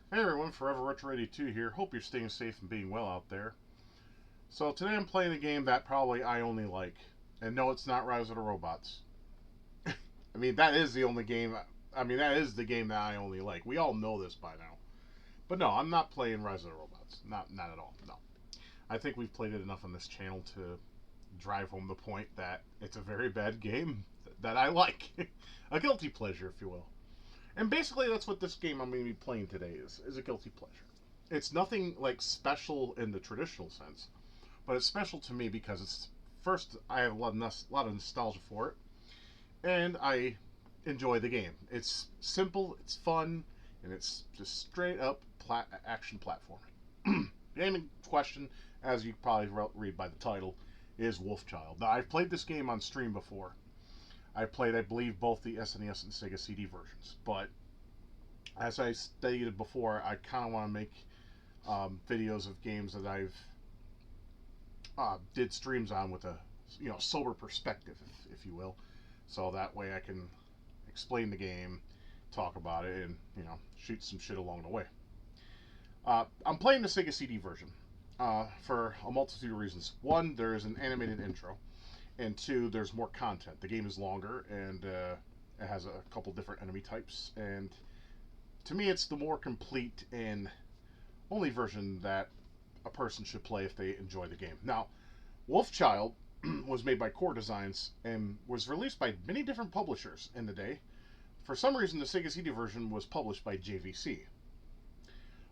Hey everyone, Forever Retro 82 here. Hope you're staying safe and being well out there. So today I'm playing a game that probably I only like. And no, it's not Rise of the Robots. I mean, that is the only game, that is the game that I only like. We all know this by now. But no, I'm not playing Rise of the Robots. Not at all, no. I think we've played it enough on this channel to drive home the point that it's a very bad game that I like. A guilty pleasure, if you will. And basically, that's what this game I'm going to be playing today is a guilty pleasure. It's nothing like special in the traditional sense, but it's special to me because it's first I have a lot of nostalgia for it, and I enjoy the game. It's simple, it's fun, and it's just straight up action platforming. The game in question, as you probably read by the title, is WolfChild. Now I've played this game on stream before. I played, I believe, both the SNES and Sega CD versions. But as I stated before, I kind of want to make videos of games that I've did streams on with a sober perspective, if you will. So that way I can explain the game, talk about it, and shoot some shit along the way. I'm playing the Sega CD version for a multitude of reasons. One, there is an animated intro, and two, there's more content. The game is longer, and it has a couple different enemy types, and to me, it's the more complete and only version that a person should play if they enjoy the game. Now, WolfChild was made by Core Designs and was released by many different publishers in the day. For some reason, the Sega CD version was published by JVC,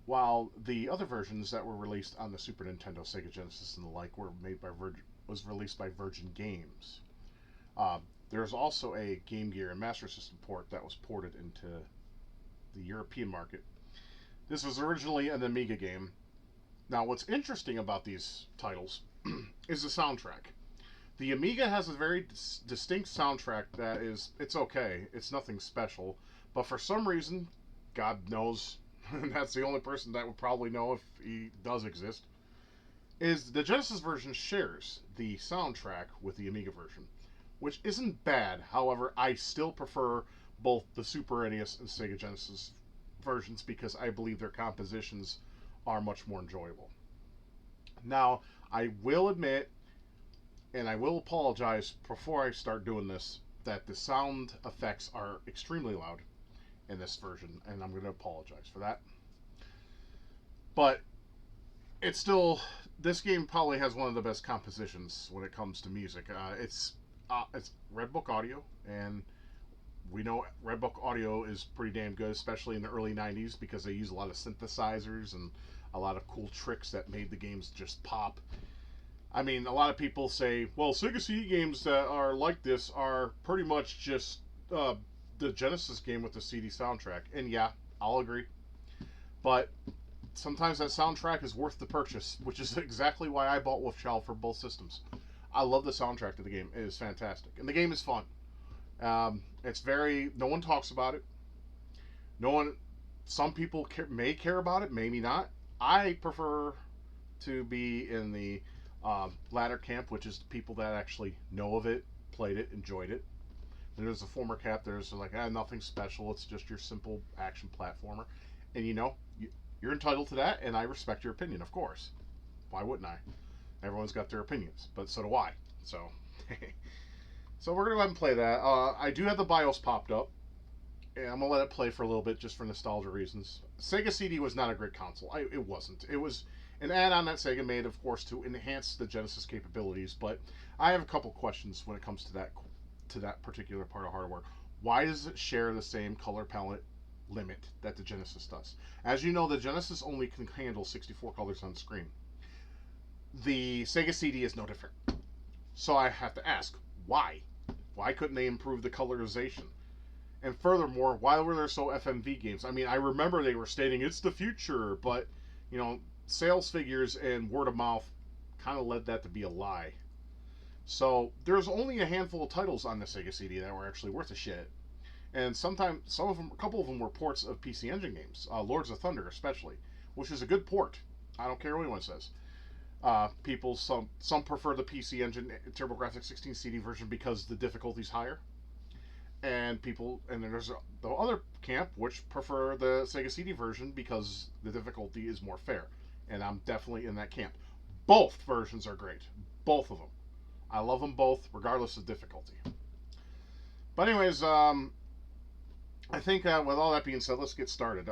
while the other versions that were released on the Super Nintendo, Sega Genesis, and the like were made by was released by Virgin Games. There's also a Game Gear and Master System port that was ported into the European market. This was originally an Amiga game. Now, what's interesting about these titles is the soundtrack. The Amiga has a very distinct soundtrack that it's okay. It's nothing special. But for some reason, God knows, and that's the only person that would probably know if he does exist, is the Genesis version shares the soundtrack with the Amiga version, which isn't bad. However, I still prefer both the Super NES and Sega Genesis versions because I believe their compositions are much more enjoyable. Now, I will admit, and I will apologize before I start doing this, that the sound effects are extremely loud in this version, and I'm going to apologize for that. But it's still, this game probably has one of the best compositions when it comes to music. It's Red Book Audio, and we know Red Book Audio is pretty damn good, especially in the early 90s, because they use a lot of synthesizers and a lot of cool tricks that made the games just pop. I mean, a lot of people say, well, Sega CD games that are like this are pretty much just the Genesis game with the CD soundtrack. And yeah, I'll agree. But sometimes that soundtrack is worth the purchase, which is exactly why I bought WolfChild for both systems. I love the soundtrack to the game. It is fantastic. And the game is fun. It's very, no one talks about it. No one, some people may care about it, maybe not. I prefer to be in the latter camp, which is the people that actually know of it, played it, enjoyed it. And there's a former cap. There's like, nothing special. It's just your simple action platformer, and you're entitled to that, and I respect your opinion, of course. Why wouldn't I? Everyone's got their opinions, but so do I. So, so we're gonna go ahead and play that. I do have the BIOS popped up, and I'm gonna let it play for a little bit just for nostalgia reasons. Sega CD was not a great console. It wasn't. It was an add-on that Sega made, of course, to enhance the Genesis capabilities. But I have a couple questions when it comes to that particular part of hardware. Why does it share the same color palette limit that the Genesis does? As you know, the Genesis only can handle 64 colors on screen. The Sega CD is no different. So I have to ask, why? Why couldn't they improve the colorization? And furthermore, why were there so FMV games? I mean, I remember they were stating it's the future, but sales figures and word of mouth kind of led that to be a lie. So there's only a handful of titles on the Sega CD that were actually worth a shit, and sometimes a couple of them were ports of PC Engine games, Lords of Thunder especially, which is a good port. I don't care what anyone says. Some prefer the PC Engine TurboGrafx 16 CD version because the difficulty's higher, And then there's the other camp which prefer the Sega CD version because the difficulty is more fair, and I'm definitely in that camp. Both versions are great, both of them. I love them both, regardless of difficulty. But anyways, I think with all that being said, let's get started.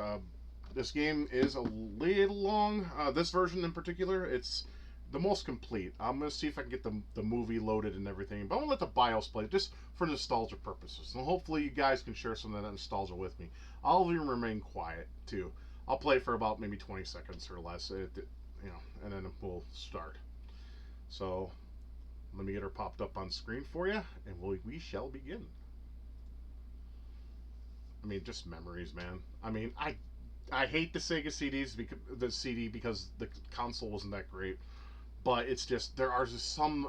This game is a little long. This version in particular, it's the most complete. I'm going to see if I can get the movie loaded and everything, but I'm going to let the BIOS play just for nostalgia purposes. And hopefully you guys can share some of that nostalgia with me. I'll even remain quiet, too. I'll play for about maybe 20 seconds or less, and then we'll start. So let me get her popped up on screen for you, and we shall begin. I mean, just memories, man. I mean, I hate the Sega CDs because the console wasn't that great. But it's just there are just some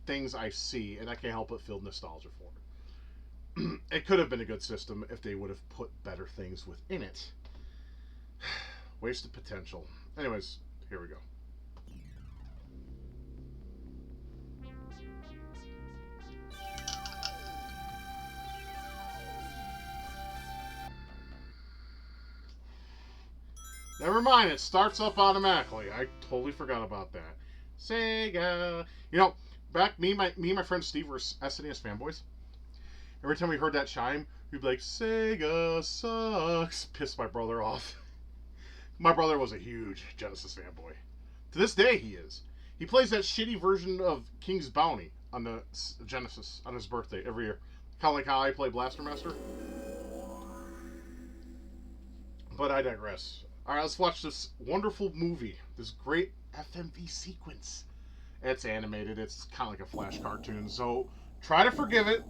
things I see, and I can't help but feel nostalgia for it. It could have been a good system if they would have put better things within it. Wasted potential. Anyways, here we go. Never mind, it starts up automatically. I totally forgot about that. Sega. You know, me and my friend Steve were SNES fanboys. Every time we heard that chime, we'd be like, Sega sucks. Pissed my brother off. My brother was a huge Genesis fanboy. To this day, he is. He plays that shitty version of King's Bounty on the Genesis on his birthday every year. Kind of like how I play Blaster Master. But I digress. Alright, let's watch this wonderful movie. This great FMV sequence. It's animated. It's kind of like a Flash cartoon. So try to forgive it.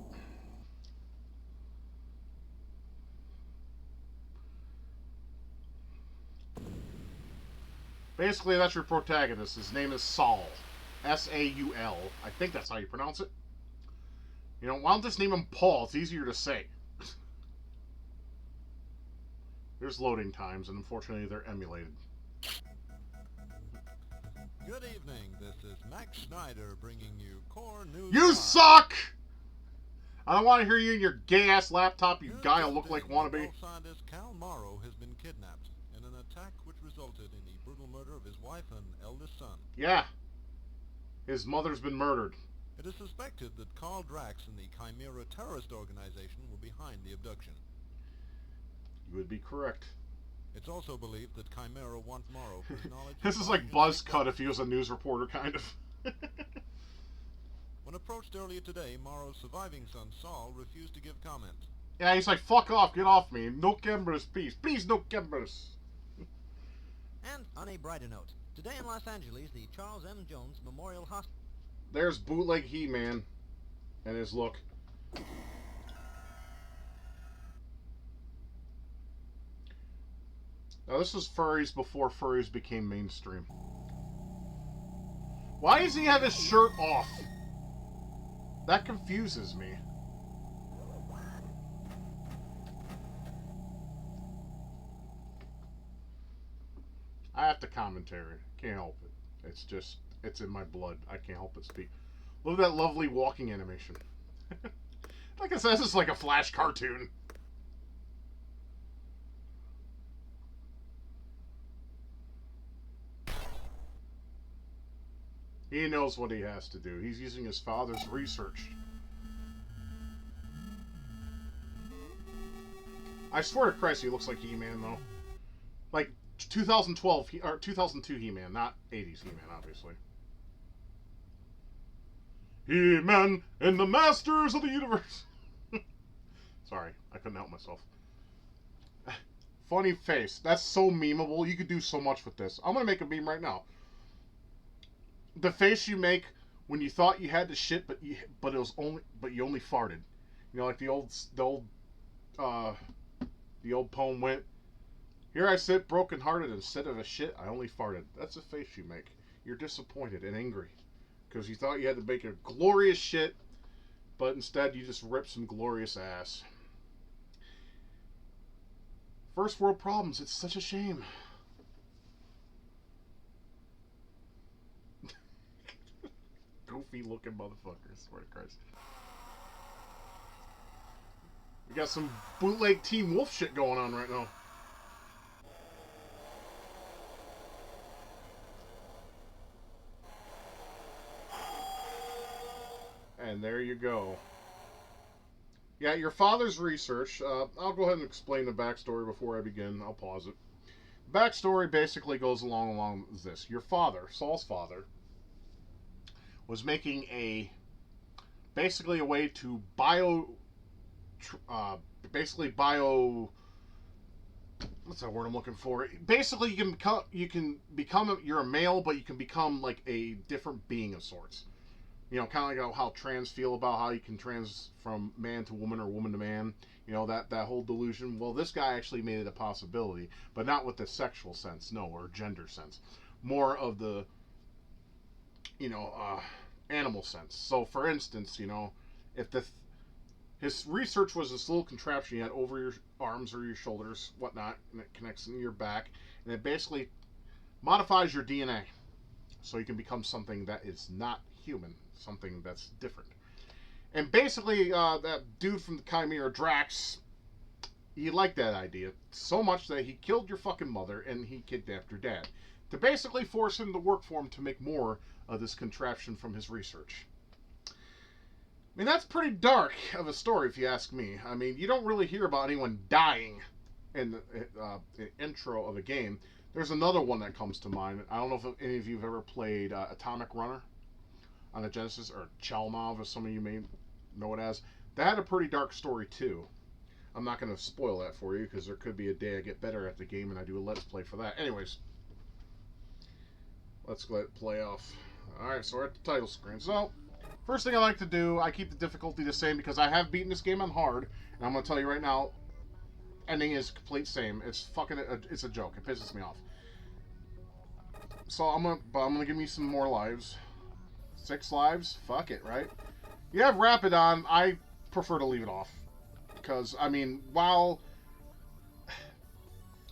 Basically, that's your protagonist. His name is Saul. Saul. I think that's how you pronounce it. You know, why don't just name him Paul? It's easier to say. There's loading times, and unfortunately, they're emulated. Good evening. This is Max Snyder bringing you core news. You suck! I don't want to hear you in your gay-ass laptop, you guy who look like wannabe. Scientist Cal Morrow has been kidnapped in an attack which resulted in the brutal murder of his wife and eldest son. Yeah. His mother's been murdered. It is suspected that Carl Drax and the Chimera terrorist organization were behind the abduction. You would be correct. It's also believed that Chimera want Morrow for his knowledge. This is like Buzzcut if he was a news reporter, kind of. When approached earlier today, Morrow's surviving son, Saul, refused to give comment. Yeah, he's like, fuck off, get off me. No cameras, please. Please, no cameras. And on a brighter note, today in Los Angeles, the Charles M. Jones Memorial Hospital. There's bootleg He-Man and his look. Now, this is furries before furries became mainstream. Why does he have his shirt off? That confuses me. I have to commentary. Can't help it. It's just, it's in my blood. I can't help but speak. Look at that lovely walking animation. Like I said, this is like a Flash cartoon. He knows what he has to do. He's using his father's research. I swear to Christ, he looks like He-Man, though. Like 2012 or 2002 He-Man, not 80s He-Man, obviously. He-Man and the Masters of the Universe. Sorry, I couldn't help myself. Funny face. That's so memeable. You could do so much with this. I'm gonna make a meme right now. The face you make when you thought you had to shit, but you only farted. You know, like the old poem went, "Here I sit, broken-hearted, instead of a shit, I only farted." That's the face you make. You're disappointed and angry because you thought you had to make a glorious shit, but instead you just ripped some glorious ass. First world problems. It's such a shame. Goofy looking motherfuckers, swear to Christ. We got some bootleg Team Wolf shit going on right now. And there you go. Yeah, your father's research. I'll go ahead and explain the backstory before I begin. I'll pause it. The backstory basically goes along this. Your father, Saul's father, was making basically a way to what's that word I'm looking for? Basically, you're a male, but you can become like a different being of sorts. You know, kind of like how trans feel about how you can trans from man to woman or woman to man. You know, that whole delusion. Well, this guy actually made it a possibility, but not with the sexual sense, no, or gender sense. More of the, animal sense. So, for instance, if his research was this little contraption you had over your arms or your shoulders, whatnot, and it connects into your back, and it basically modifies your DNA. So you can become something that is not human, something that's different. And basically, that dude from the Chimera, Drax, he liked that idea so much that he killed your fucking mother and he kidnapped your dad to basically force him to work for him to make more of this contraption from his research. I mean, that's pretty dark of a story, if you ask me. I mean, you don't really hear about anyone dying in the intro of a game. There's another one that comes to mind. I don't know if any of you have ever played Atomic Runner on the Genesis, or Chalmov, as some of you may know it as. That had a pretty dark story, too. I'm not going to spoil that for you, because there could be a day I get better at the game and I do a Let's Play for that. Anyways, let's let it play off. Alright, so we're at the title screen. So, first thing I like to do, I keep the difficulty the same, because I have beaten this game on hard, and I'm going to tell you right now, ending is complete same. It's it's a joke. It pisses me off. So I'm gonna give me some more lives. 6 lives? Fuck it, right? You have rapid on. I prefer to leave it off. Because, I mean,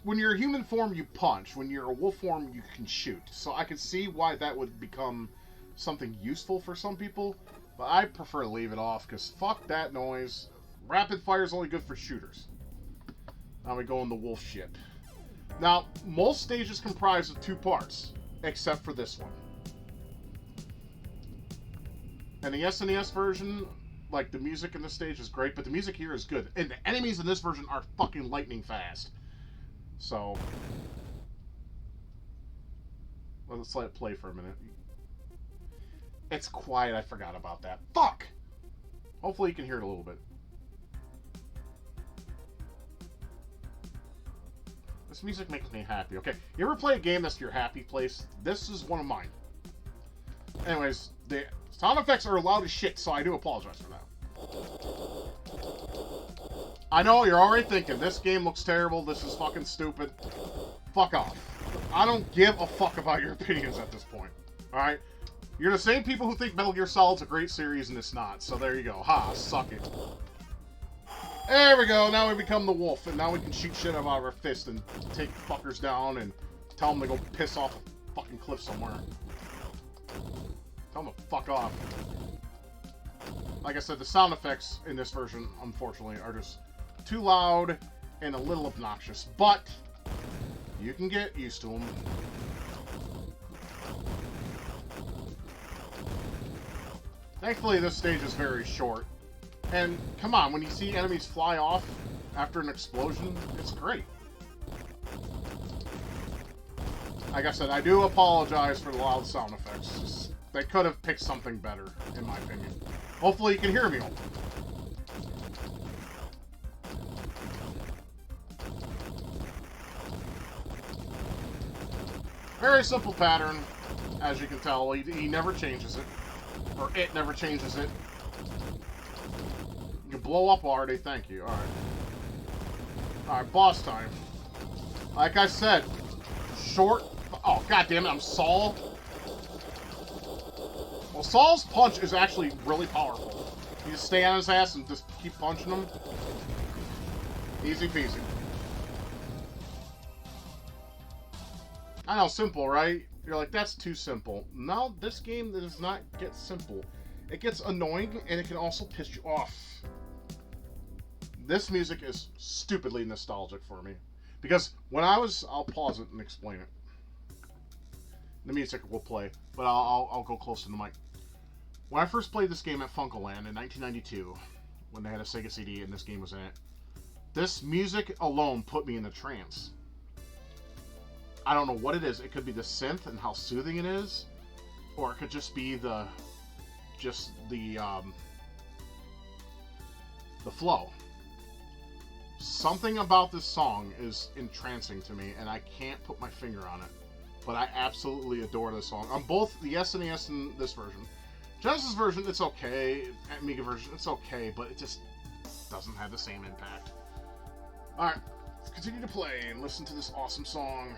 when you're a human form, you punch. When you're a wolf form, you can shoot. So I can see why that would become something useful for some people. But I prefer to leave it off, because fuck that noise. Rapid fire is only good for shooters. Now we go into wolf shit. Now, most stages comprise of 2 parts, except for this one. And the SNES version, like, the music in this stage is great, but the music here is good. And the enemies in this version are fucking lightning fast. So, let's let it play for a minute. It's quiet, I forgot about that. Fuck! Hopefully you can hear it a little bit. This music makes me happy. Okay, you ever play a game that's your happy place? This is one of mine. Anyways, the sound effects are loud as shit, so I do apologize for that. I know, you're already thinking, this game looks terrible, this is fucking stupid. Fuck off. I don't give a fuck about your opinions at this point. Alright? You're the same people who think Metal Gear Solid's a great series and it's not, so there you go. Ha, suck it. There we go, now we become the wolf, and now we can shoot shit out of our fist and take fuckers down and tell them to go piss off a fucking cliff somewhere. Tell them to fuck off. Like I said, the sound effects in this version, unfortunately, are just too loud and a little obnoxious, but you can get used to them. Thankfully, this stage is very short. And, come on, when you see enemies fly off after an explosion, it's great. Like I said, I do apologize for the loud sound effects. They could have picked something better, in my opinion. Hopefully you can hear me. Very simple pattern, as you can tell. He never changes it. Or it never changes it. You can blow up already, thank you. Alright. Alright, boss time. Like I said, short... Oh, goddammit, I'm Saul. Well, Saul's punch is actually really powerful. You just stay on his ass and just keep punching him. Easy peasy. I know, simple, right? You're like, that's too simple. No, this game does not get simple. It gets annoying, and it can also piss you off. this music is stupidly nostalgic for me. Because when I was... I'll pause it and explain it. The music will play, but I'll go close to the mic. When I first played this game at Funkoland in 1992, when they had a Sega CD and this game was in it, this music alone put me in a trance. I don't know what it is. It could be the synth and how soothing it is, or it could just be the flow. Something about this song is entrancing to me, and I can't put my finger on it. But I absolutely adore this song. On both the SNES and this version. Genesis version, it's okay. Amiga version, it's okay, but it just doesn't have the same impact. Alright, let's continue to play and listen to this awesome song.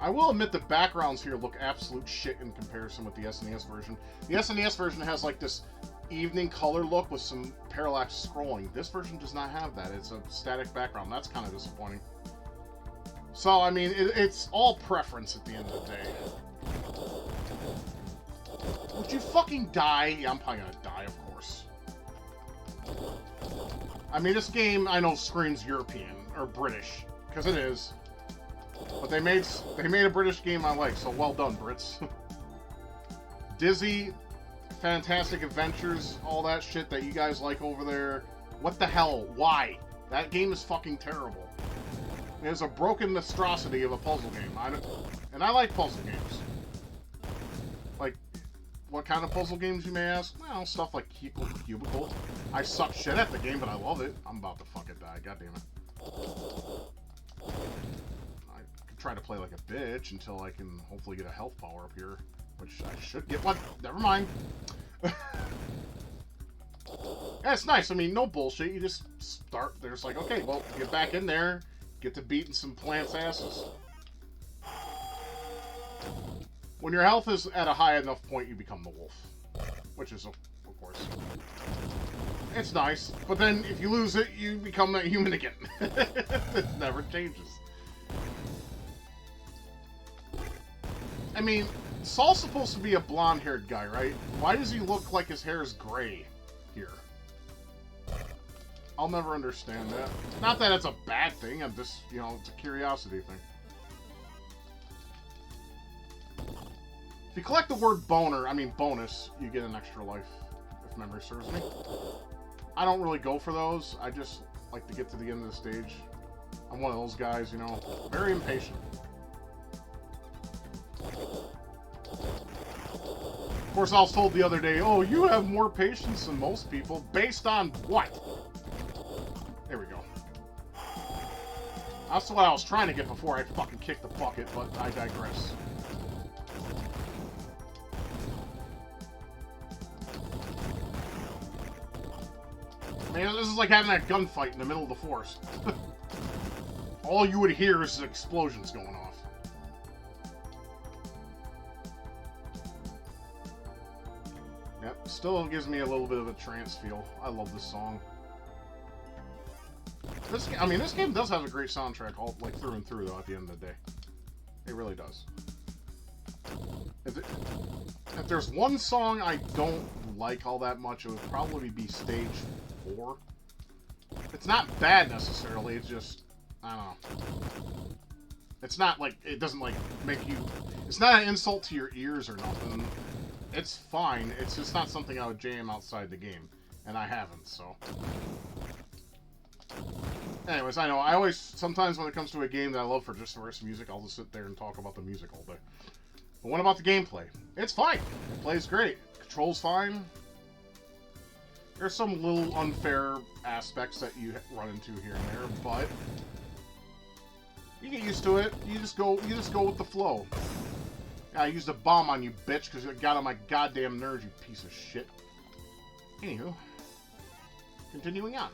I will admit the backgrounds here look absolute shit in comparison with the SNES version. The SNES version has like this evening color look with some parallax scrolling. This version does not have that. It's a static background. That's kind of disappointing. So, I mean, it's all preference at the end of the day. Would you fucking die? Yeah, I'm probably gonna die, of course. I mean, this game, I know, screams European, or British, because it is. But they made a British game I like, so well done, Brits. Dizzy, Fantastic Adventures, all that shit that you guys like over there. What the hell? Why? That game is fucking terrible. It's a broken monstrosity of a puzzle game. And I like puzzle games. Like, what kind of puzzle games, you may ask? Well, stuff like Cubicle. I suck shit at the game, but I love it. I'm about to fucking die, goddammit. I could try to play like a bitch until I can hopefully get a health power up here. Which I should get one. Never mind. Yeah, it's nice. I mean, no bullshit. You just start. They're just like, okay, well, get back in there. Get to beating some plants' asses. When your health is at a high enough point, you become the wolf. Which is, of course, it's nice. But then, if you lose it, you become a human again. It never changes. I mean, Saul's supposed to be a blonde-haired guy, right? Why does he look like his hair is gray here? I'll never understand that. Not that it's a bad thing, I'm just, you know, it's a curiosity thing. If you collect the word boner, I mean bonus, you get an extra life, if memory serves me. I don't really go for those, I just like to get to the end of the stage. I'm one of those guys, you know, very impatient. Of course, I was told the other day, oh, you have more patience than most people. Based on what? There we go. That's what I was trying to get before I fucking kicked the bucket, but I digress. Man, this is like having that gunfight in the middle of the forest. All you would hear is explosions going off. Yep, still gives me a little bit of a trance feel. I love this song. This game does have a great soundtrack, all like through and through, though. At the end of the day, it really does. If there's one song I don't like all that much, it would probably be Stage 4. It's not bad necessarily. It's just, I don't know. It's not like, it doesn't like make you. It's not an insult to your ears or nothing. It's fine. It's just not something I would jam outside the game, and I haven't. So. Anyways, I know, I always, sometimes when it comes to a game that I love for just the worst music, I'll just sit there and talk about the music all day. But what about the gameplay? It's fine. It plays great. Controls fine. There's some little unfair aspects that you run into here and there, but you get used to it. You just go with the flow. I used a bomb on you, bitch, because it got on my goddamn nerves, you piece of shit. Anywho, continuing on.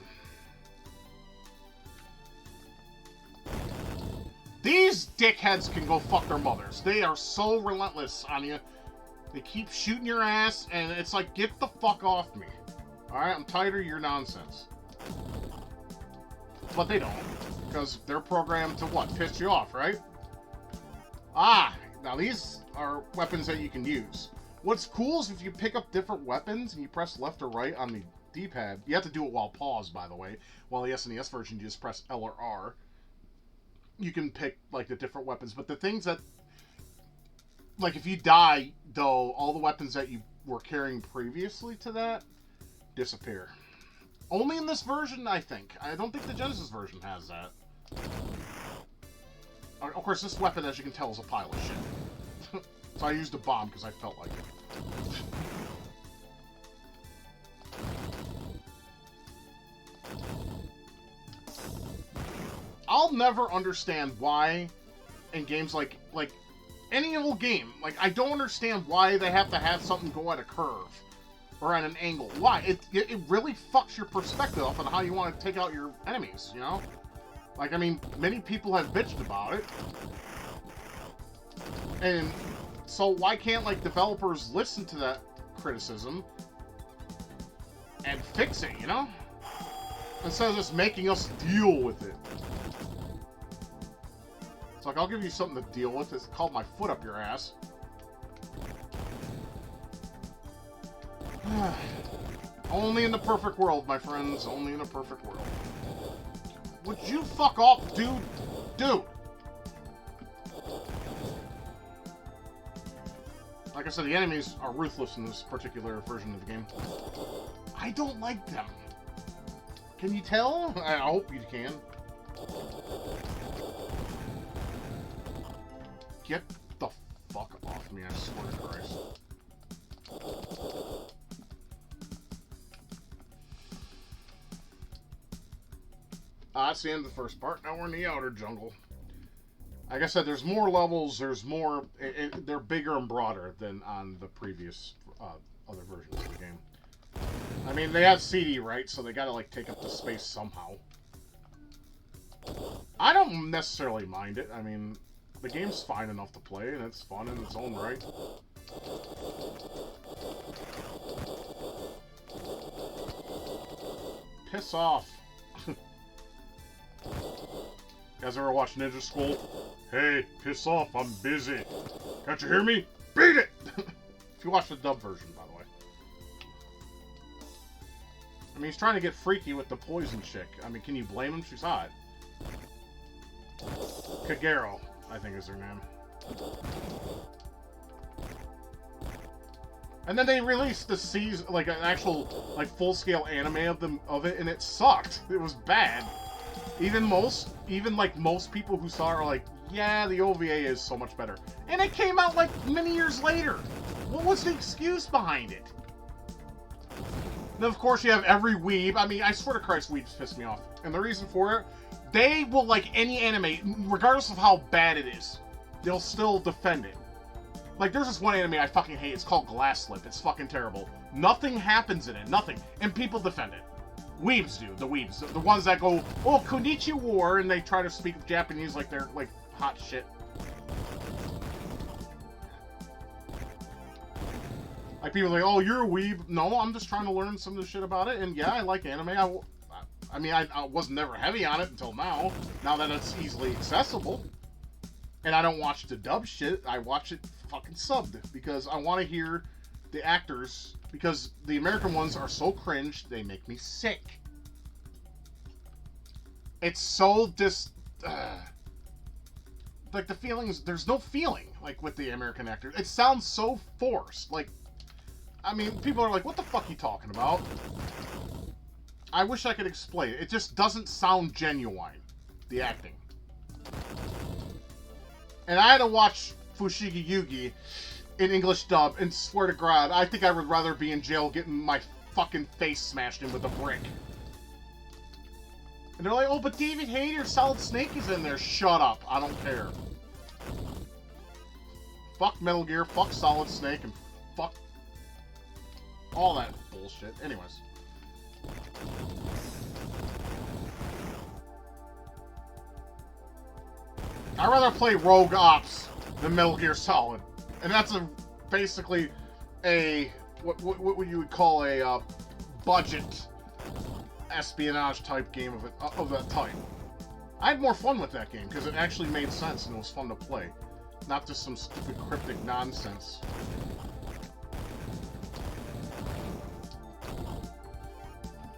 These dickheads can go fuck their mothers. They are so relentless on you. They keep shooting your ass, and it's like, get the fuck off me. Alright, I'm tired of your nonsense. But they don't. Because they're programmed to what? Piss you off, right? Ah, now these are weapons that you can use. What's cool is if you pick up different weapons and you press left or right on the D-pad. You have to do it while paused, by the way. While the SNES version, you just press L or R. You can pick, like, the different weapons. But the things that... Like, if you die, though, all the weapons that you were carrying previously to that disappear. Only in this version, I think. I don't think the Genesis version has that. Of course, this weapon, as you can tell, is a pile of shit. So I used a bomb because I felt like it. I'll never understand way in games like any old game. Like, I don't understand why they have to have something go at a curve or at an angle. Why? It really fucks your perspective off on how you want to take out your enemies, you know? Like, I mean, many people have bitched about it. And so why can't, like, developers listen to that criticism and fix it, you know? Instead of just making us deal with it. It's like, I'll give you something to deal with. It's called my foot up your ass. Only in the perfect world, my friends. Only in a perfect world. Would you fuck off, dude? Dude! Like I said, the enemies are ruthless in this particular version of the game. I don't like them. Can you tell? I hope you can. Get the fuck off me, I swear to Christ. That's the end of the first part. Now we're in the outer jungle. Like I said, there's more levels, there's more... they're bigger and broader than on the previous other versions of the game. I mean, they have CD, right? So they gotta, like, take up the space somehow. I don't necessarily mind it. I mean, the game's fine enough to play, and it's fun in its own right. Piss off. You guys ever watch Ninja Scroll? Hey, piss off, I'm busy. Can't you hear me? Beat it! If you watch the dub version, by the way. I mean, he's trying to get freaky with the poison chick. I mean, can you blame him? She's hot. Kagero, I think is her name. And then they released the season, like an actual, like full-scale anime of it, and it sucked. It was bad. Even like most people who saw it are like, yeah, the OVA is so much better. And it came out like many years later. What was the excuse behind it? Then of course you have every weeb. I mean, I swear to Christ, weebs piss me off. And the reason for it, they will like any anime, regardless of how bad it is, they'll still defend it. Like, there's this one anime I fucking hate. It's called Glass Slip. It's fucking terrible. Nothing happens in it. Nothing. And people defend it. Weebs do. The weebs. The ones that go, oh, konnichiwa, and they try to speak Japanese like they're, like, hot shit. Like, people are like, oh, you're a weeb. No, I'm just trying to learn some of the shit about it. And, yeah, I like anime. I mean, I was never heavy on it until now. Now that it's easily accessible. And I don't watch the dub shit. I watch it fucking subbed. Because I want to hear the actors... Because the American ones are so cringe, they make me sick. It's so like, the feelings... There's no feeling, like, with the American actors. It sounds so forced. Like, I mean, people are like, what the fuck are you talking about? I wish I could explain it. It just doesn't sound genuine, the acting. And I had to watch Fushigi Yugi in English dub, and swear to God, I think I would rather be in jail getting my fucking face smashed in with a brick. And they're like, oh, but David Hayter, Solid Snake is in there. Shut up. I don't care. Fuck Metal Gear, fuck Solid Snake, and fuck all that bullshit. Anyways. I'd rather play Rogue Ops than Metal Gear Solid. And that's basically a, what you would call a budget espionage type game of that type. I had more fun with that game because it actually made sense and it was fun to play. Not just some stupid cryptic nonsense.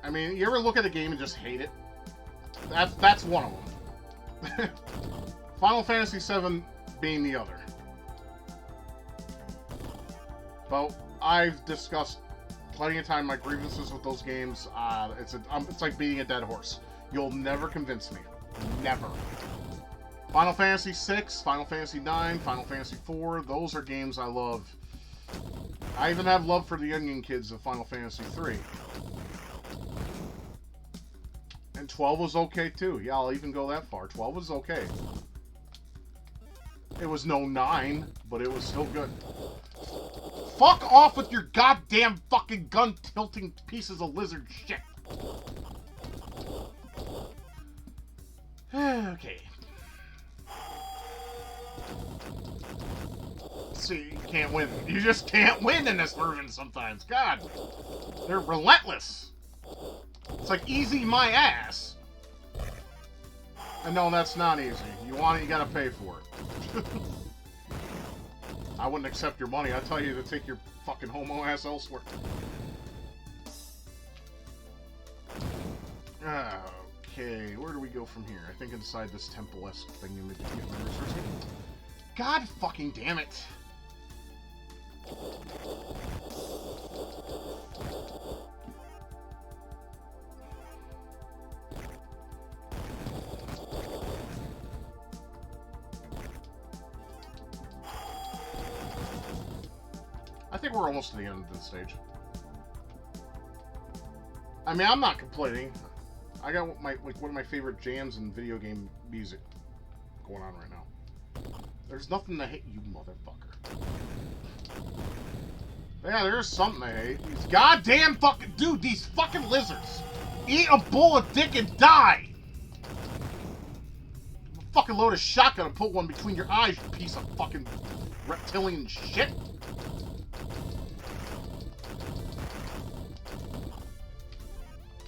I mean, you ever look at a game and just hate it? That's one of them. Final Fantasy VII being the other. But I've discussed plenty of time my grievances with those games. It's like beating a dead horse. You'll never convince me. Never. Final Fantasy VI, Final Fantasy IX, Final Fantasy IV, those are games I love. I even have love for the Onion Kids of Final Fantasy III. And 12 was okay too. Yeah, I'll even go that far. 12 was okay. It was no 9, but it was still good. Fuck off with your goddamn fucking gun tilting pieces of lizard shit. Okay. See, you can't win. You just can't win in this version sometimes. God. They're relentless. It's like easy my ass. And no, that's not easy. You want it, you gotta pay for it. I wouldn't accept your money. I'd tell you to take your fucking homo ass elsewhere. Okay, where do we go from here? I think inside this temple-esque thing in the God fucking damn it. I think we're almost to the end of this stage. I mean, I'm not complaining. I got one of my favorite jams in video game music going on right now. There's nothing to hate, you motherfucker. Yeah, there's something I hate. These goddamn fucking... Dude, these fucking lizards. Eat a bowl of dick and die! Fucking load a shotgun and put one between your eyes, you piece of fucking reptilian shit.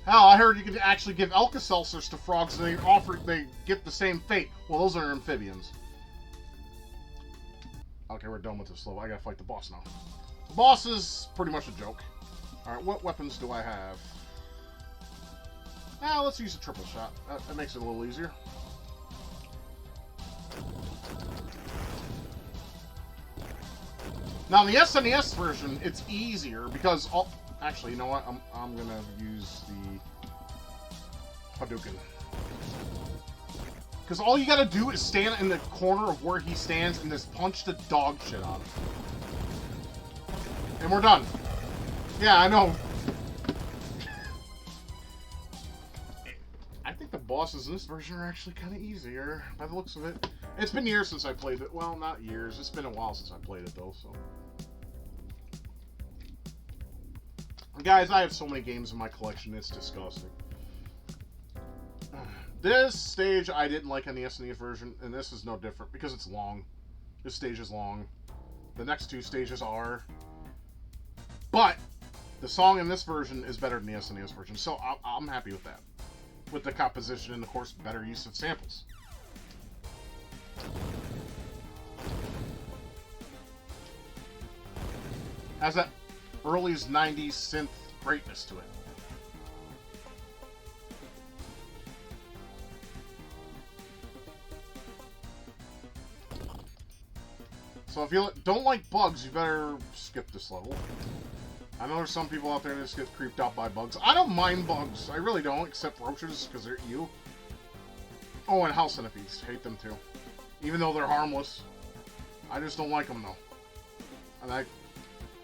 Hell, I heard you could actually give Alka-Seltzers to frogs and they get the same fate. Well, those are amphibians. Okay, we're done with this level. I gotta fight the boss now. The boss is pretty much a joke. Alright, what weapons do I have? Now, let's use a triple shot. That makes it a little easier. Now, in the SNES version, it's easier because... Actually, you know what? I'm gonna use the Hadouken. Because all you gotta do is stand in the corner of where he stands and just punch the dog shit out of him. And we're done. Yeah, I know. I think the bosses in this version are actually kind of easier, by the looks of it. It's been years since I played it. Well, not years. It's been a while since I played it, though, so... Guys, I have so many games in my collection, it's disgusting. This stage I didn't like on the SNES version, and this is no different, because it's long. This stage is long. The next two stages are. But, the song in this version is better than the SNES version, so I'm happy with that. With the composition and, of course, better use of samples. Has that early 90s synth greatness to it. So if you don't like bugs, you better skip this level. I know there's some people out there that just get creeped out by bugs. I don't mind bugs. I really don't, except roaches, because they're you. Oh, and house centipedes. Hate them too. Even though they're harmless. I just don't like them, though. And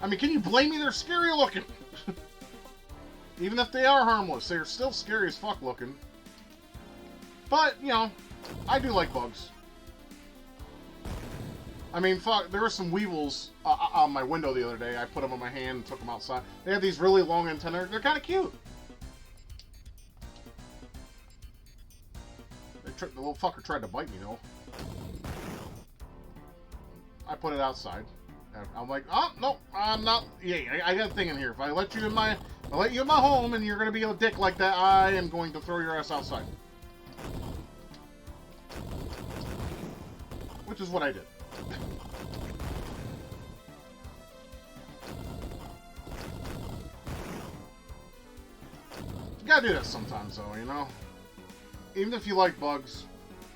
I mean, can you blame me? They're scary looking. Even if they are harmless, they're still scary as fuck looking. But, you know, I do like bugs. I mean, fuck, there were some weevils on my window the other day. I put them on my hand and took them outside. They have these really long antennae. They're kind of cute. The little fucker tried to bite me, though. I put it outside. I'm like, oh, no, I'm not. Yeah, I got a thing in here. If I let you in my home and you're going to be a dick like that, I am going to throw your ass outside. Which is what I did. gotta do that sometimes, though, you know? Even if you like bugs,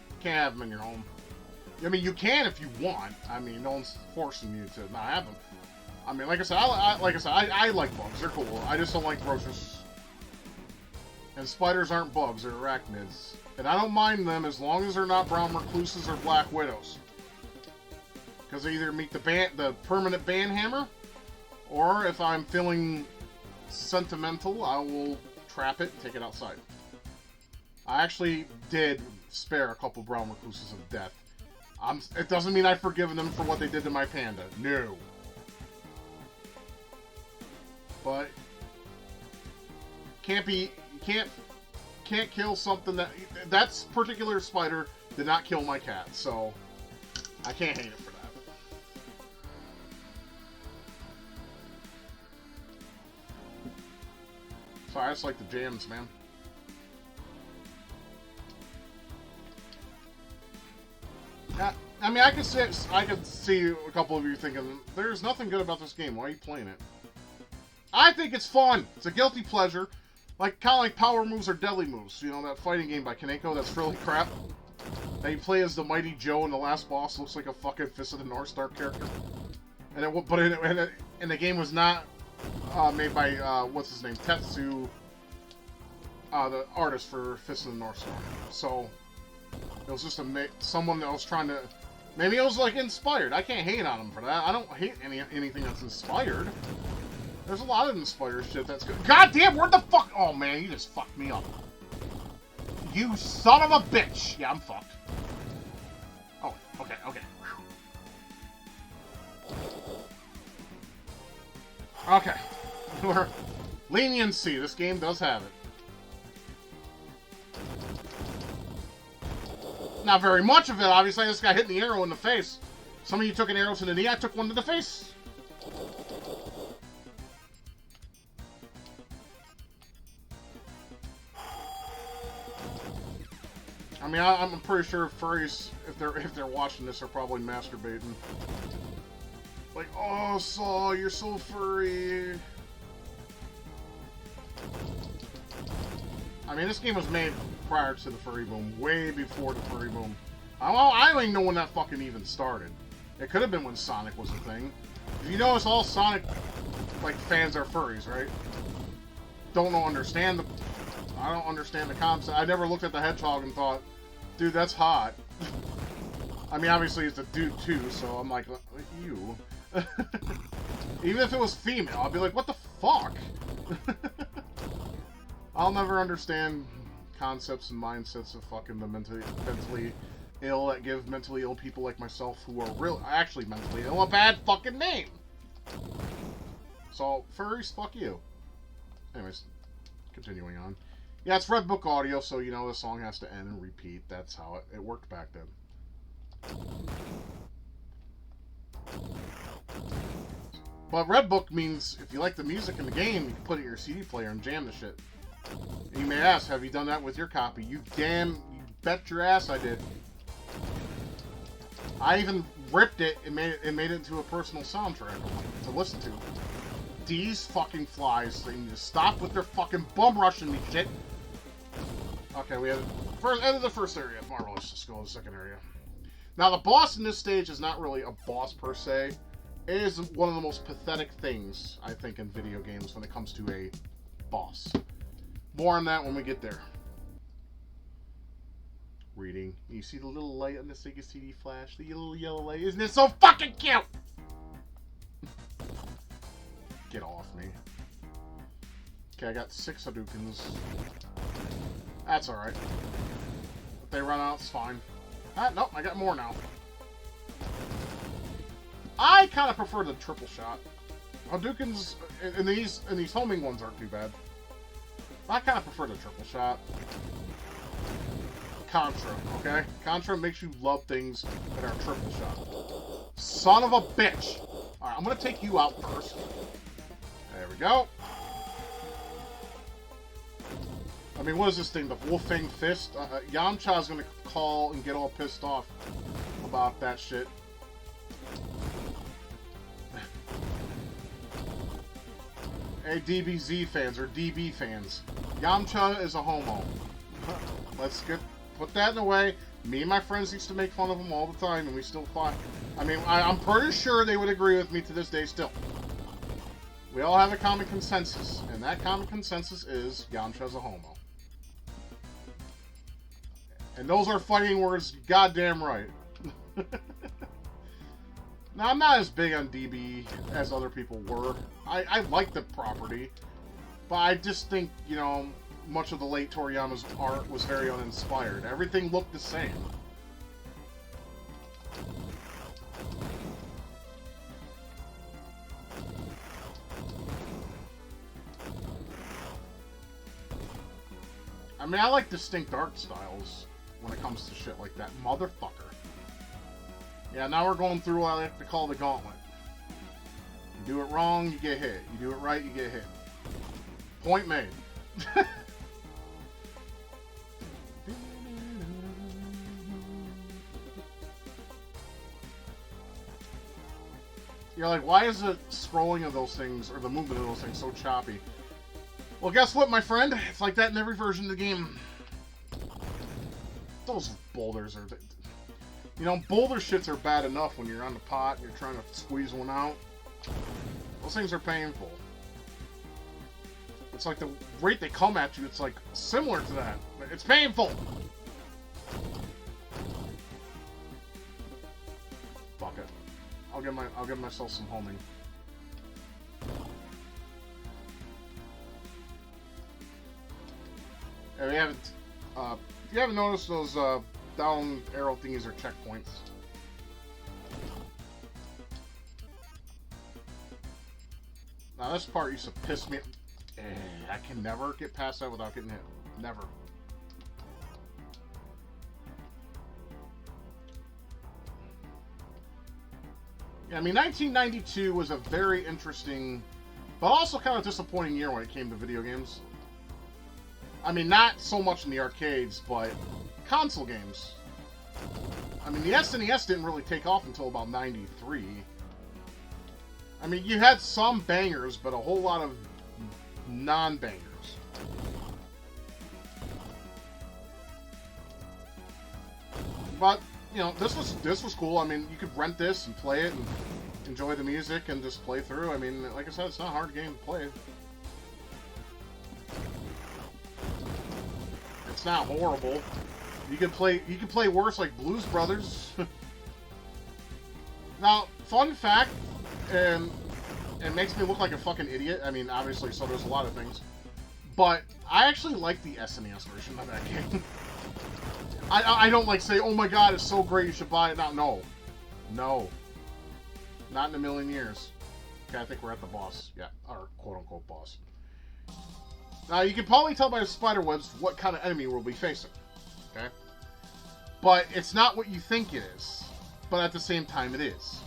you can't have them in your home. I mean, you can if you want. I mean, no one's forcing you to not have them. I mean, like I said, I like bugs. They're cool. I just don't like roaches. And spiders aren't bugs, they're arachnids. And I don't mind them as long as they're not brown recluses or black widows. Because they either meet the permanent ban hammer, or if I'm feeling sentimental, I will trap it and take it outside. I actually did spare a couple brown recluses of death. It doesn't mean I've forgiven them for what they did to my panda. No. But you can't kill something that particular spider did not kill my cat, so I can't hate it for that. Sorry, I just like the jams, man. I mean, I could see a couple of you thinking, there's nothing good about this game. Why are you playing it? I think it's fun. It's a guilty pleasure. Kind of like Power Moves or Deadly Moves. You know, that fighting game by Kaneko that's really crap. That you play as the Mighty Joe, and the last boss looks like a fucking Fist of the North Star character. And the game was not made by, what's his name? Tetsu, the artist for Fist of the North Star. So, it was just someone that was trying to... Maybe it was, like, inspired. I can't hate on him for that. I don't hate anything that's inspired. There's a lot of inspired shit that's good. God damn, where the fuck... Oh, man, you just fucked me up. You son of a bitch! Yeah, I'm fucked. Oh, okay. Whew. Okay. Leniency. This game does have it. Not very much of it, obviously. I just got hit in the arrow in the face. Some of you took an arrow to the knee, I took one to the face. I mean, I'm pretty sure furries, if they're watching this, are probably masturbating. Like, oh, Saw, you're so furry. I mean, this game was made prior to the furry boom, way before the furry boom. I don't even know when that fucking even started. It could have been when Sonic was a thing. If you notice, all Sonic fans are furries, right? I don't understand the concept. I never looked at the hedgehog and thought, dude, that's hot. I mean, obviously it's a dude too, so I'm like, ew. Even if it was female, I'd be like, what the fuck? I'll never understand concepts and mindsets of fucking the mentally ill that give mentally ill people like myself, who are actually mentally ill, a bad fucking name. So, furries, fuck you. Anyways, continuing on. Yeah, it's Red Book audio, so you know the song has to end and repeat. That's how it worked back then. But Red Book means if you like the music in the game, you can put it in your CD player and jam the shit. And you may ask, have you done that with your copy? You bet your ass I did. I even ripped it and made it into a personal soundtrack to listen to. These fucking flies, they need to stop with their fucking bum rushing me shit. Okay, we have end of the first area. Marvelous. Let's go to the second area. Now, the boss in this stage is not really a boss per se. It is one of the most pathetic things, I think, in video games when it comes to a boss. More on that when we get there. Reading. You see the little light on the Sega CD flash? The little yellow light? Isn't it so fucking cute? Get off me. Okay, I got 6 Hadoukens. That's alright. If they run out, it's fine. Nope, I got more now. I kind of prefer the triple shot. Hadoukens, and these homing ones aren't too bad. I kind of prefer the triple shot. Contra, okay? Contra makes you love things that are triple shot. Son of a bitch! Alright, I'm gonna take you out first. There we go. I mean, what is this thing? The Wolfang Fist? Yamcha's gonna call and get all pissed off about that shit. Hey, DBZ fans, or DB fans. Yamcha is a homo. Let's put that in the way. Me and my friends used to make fun of him all the time, and we still fought. I mean, I'm pretty sure they would agree with me to this day still. We all have a common consensus, and that common consensus is Yamcha's a homo. And those are fighting words, goddamn right. Now, I'm not as big on DB as other people were. I like the property, but I just think, you know, much of the late Toriyama's art was very uninspired. Everything looked the same. I mean, I like distinct art styles when it comes to shit like that. Motherfucker. Yeah, now we're going through what I like to call the gauntlet. You do it wrong, you get hit. You do it right, you get hit. Point made. You're like, why is the scrolling of those things, or the movement of those things, so choppy? Well, guess what, my friend? It's like that in every version of the game. Those boulders are... You know, boulder shits are bad enough when you're on the pot and you're trying to squeeze one out. Those things are painful. It's like the rate they come at you, it's like similar to that. It's painful! Fuck it. I'll give myself some homing. If you haven't noticed, those down arrow thingies are checkpoints. Now this part used to piss me. I can never get past that without getting hit. Never. Yeah, I mean, 1992 was a very interesting, but also kind of disappointing year when it came to video games. I mean, not so much in the arcades, but console games. I mean, the SNES didn't really take off until about 93. I mean, you had some bangers, but a whole lot of non-bangers. But, you know, this was cool. I mean, you could rent this and play it and enjoy the music and just play through. I mean, like I said, it's not a hard game to play. It's not horrible. You can play worse, like Blues Brothers. Now, fun fact, and it makes me look like a fucking idiot. I mean, obviously, so there's a lot of things. But I actually like the SNES version of that game. I don't like say, oh my god, it's so great, you should buy it now. No. No. Not in a million years. Okay, I think we're at the boss. Yeah, our quote-unquote boss. Now, you can probably tell by the spider webs what kind of enemy we'll be facing. Okay? But it's not what you think it is. But at the same time, it is.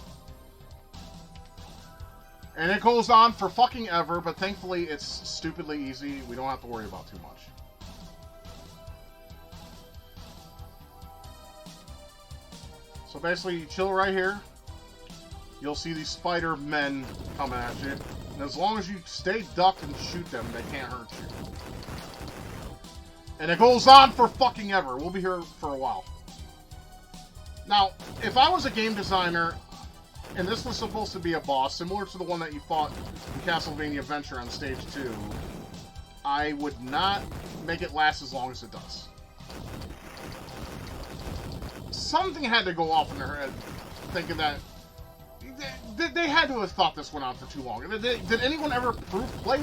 And it goes on for fucking ever, but thankfully it's stupidly easy. We don't have to worry about too much. So basically, you chill right here. You'll see these spider men coming at you. And as long as you stay ducked and shoot them, they can't hurt you. And it goes on for fucking ever. We'll be here for a while. Now, if I was a game designer, and this was supposed to be a boss, similar to the one that you fought in Castlevania Adventure on Stage 2, I would not make it last as long as it does. Something had to go off in their head, thinking that they had to have thought this went on for too long. Did anyone ever play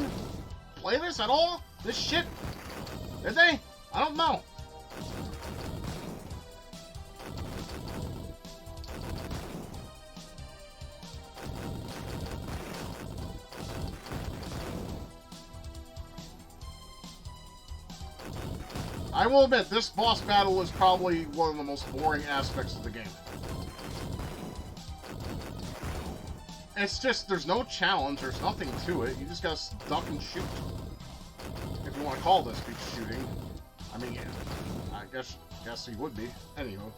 this at all? This shit? Did they? I don't know. I will admit, this boss battle is probably one of the most boring aspects of the game. It's just, there's no challenge, there's nothing to it. You just gotta duck and shoot. If you want to call this be shooting. I mean, yeah, I guess he would be. Anywho.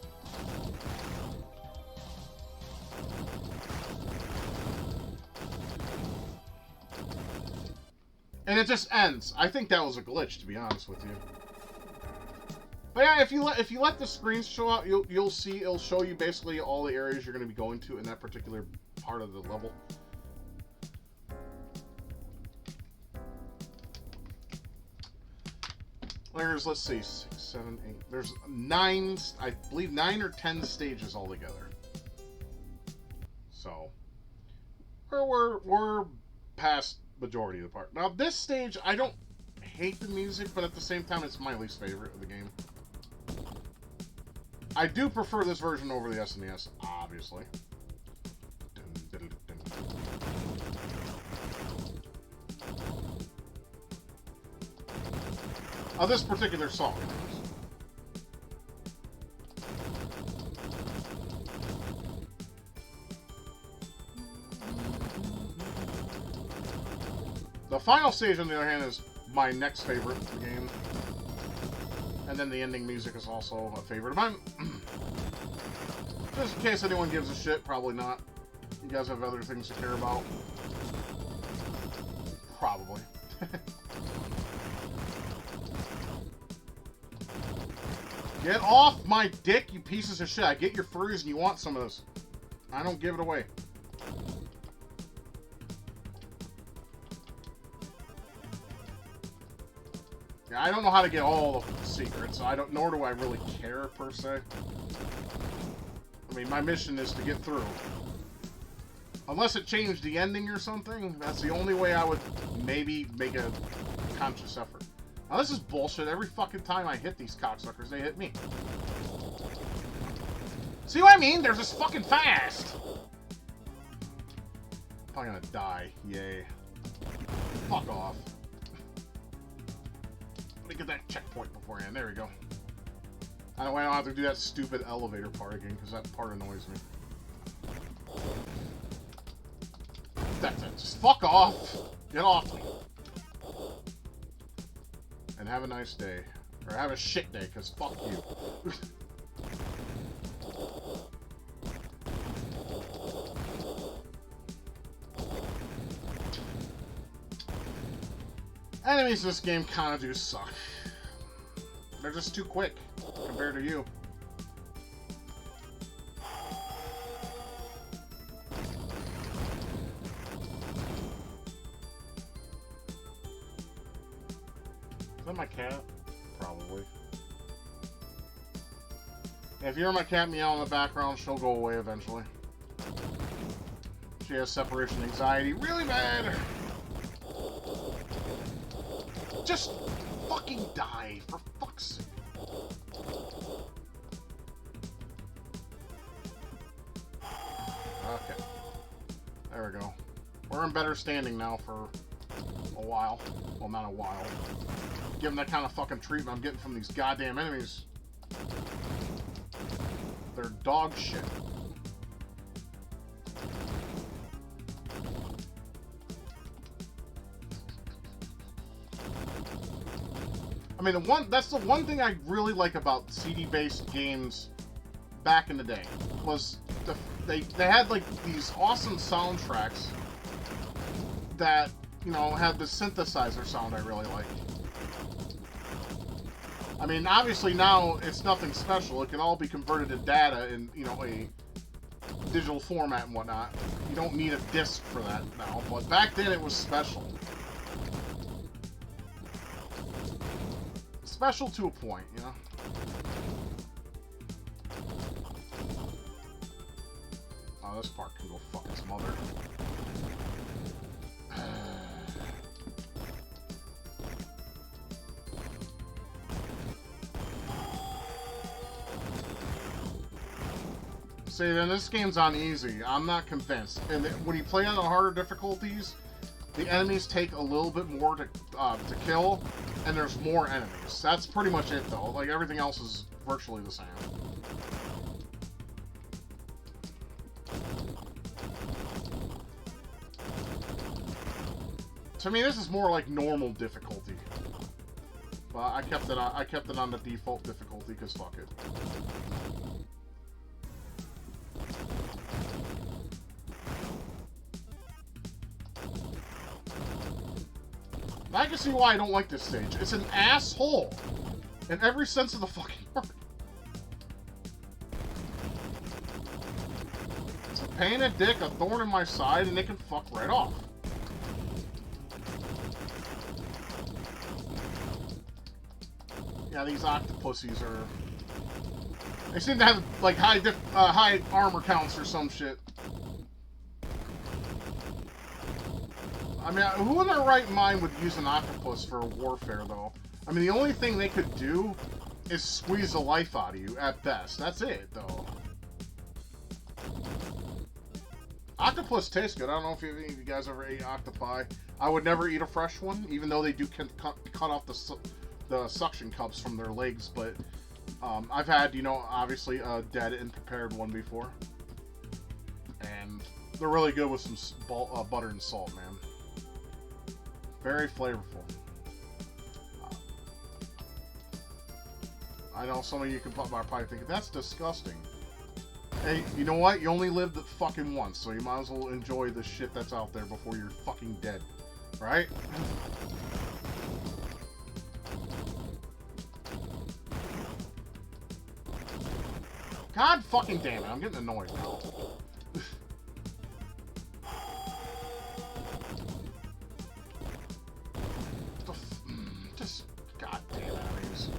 And it just ends. I think that was a glitch, to be honest with you. But yeah, if you let the screens show out, you'll see it'll show you basically all the areas you're going to be going to in that particular part of the level. There's, let's see, 6, 7, 8. There's 9, I believe 9 or 10 stages altogether. So we're past majority of the part. Now this stage, I don't hate the music, but at the same time, it's my least favorite of the game. I do prefer this version over the SNES, obviously. This particular song. The final stage, on the other hand, is my next favorite of the game. And then the ending music is also a favorite of mine. Just in case anyone gives a shit, probably not. You guys have other things to care about. Probably. Get off my dick, you pieces of shit. I get your furries and you want some of this. I don't give it away. Yeah, I don't know how to get all the secrets. Nor do I really care, per se. I mean, my mission is to get through. Unless it changed the ending or something, that's the only way I would maybe make a conscious effort. Now, this is bullshit. Every fucking time I hit these cocksuckers, they hit me. See what I mean? They're just fucking fast. I'm probably gonna die. Yay. Fuck off. Let me get that checkpoint beforehand. There we go. I don't have to do that stupid elevator part again, because that part annoys me. That's it. Just fuck off. Get off me. And have a nice day. Or have a shit day, because fuck you. Enemies in this game kind of do suck. They're just too quick compared to you. Is that my cat? Probably. If you hear my cat meow in the background, she'll go away eventually. She has separation anxiety really bad. Just fucking die, for fuck's sake. Okay. There we go. We're in better standing now for a while. Well, not a while. Given that kind of fucking treatment I'm getting from these goddamn enemies. They're dog shit. I mean, that's the one thing I really like about CD-based games back in the day, was they had like these awesome soundtracks that, you know, had the synthesizer sound I really like. I mean, obviously now it's nothing special. It can all be converted to data in, you know, a digital format and whatnot. You don't need a disc for that now, but back then it was special. Special to a point, you know? Oh, this part can go fuck its mother. See, then this game's on easy. I'm not convinced. And when you play on the harder difficulties, the enemies take a little bit more to kill, and there's more enemies. That's pretty much it, though. Like, everything else is virtually the same. To me, this is more like normal difficulty. But I kept it on the default difficulty, because fuck it. I can see why I don't like this stage. It's an asshole in every sense of the fucking word. It's a pain in the dick, a thorn in my side, and they can fuck right off. Yeah, these octopuses are... They seem to have, like, high armor counts or some shit. I mean, who in their right mind would use an octopus for warfare, though? I mean, the only thing they could do is squeeze the life out of you, at best. That's it, though. Octopus tastes good. I don't know if any of you guys ever ate octopi. I would never eat a fresh one, even though they do cut off the suction cups from their legs, but I've had, you know, obviously a dead and prepared one before. And they're really good with some butter and salt, man. Very flavorful. I know some of you are probably thinking, that's disgusting. Hey, you know what? You only lived fucking once, so you might as well enjoy the shit that's out there before you're fucking dead. Right? God fucking damn it, I'm getting annoyed now. Just, god damn it, enemies.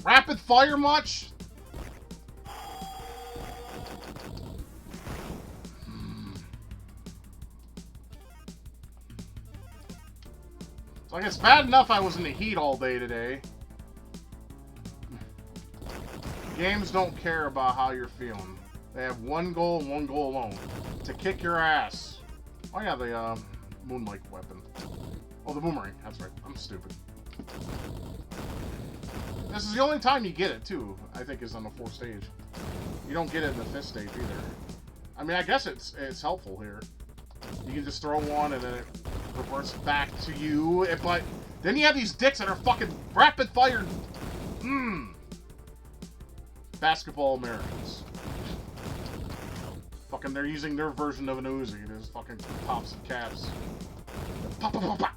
Rapid fire much? Like, it's bad enough I was in the heat all day today. Games don't care about how you're feeling. They have one goal and one goal alone. To kick your ass. Oh yeah, the moonlight weapon. Oh, the boomerang. That's right. I'm stupid. This is the only time you get it, too, I think, is on the fourth stage. You don't get it in the fifth stage, either. I mean, I guess it's helpful here. You can just throw one, and then it reverts back to you. But then you have these dicks that are fucking rapid-fire... Basketball Americans. Fucking, they're using their version of an Uzi. There's fucking pops and caps. Pop, pop, pop, pop.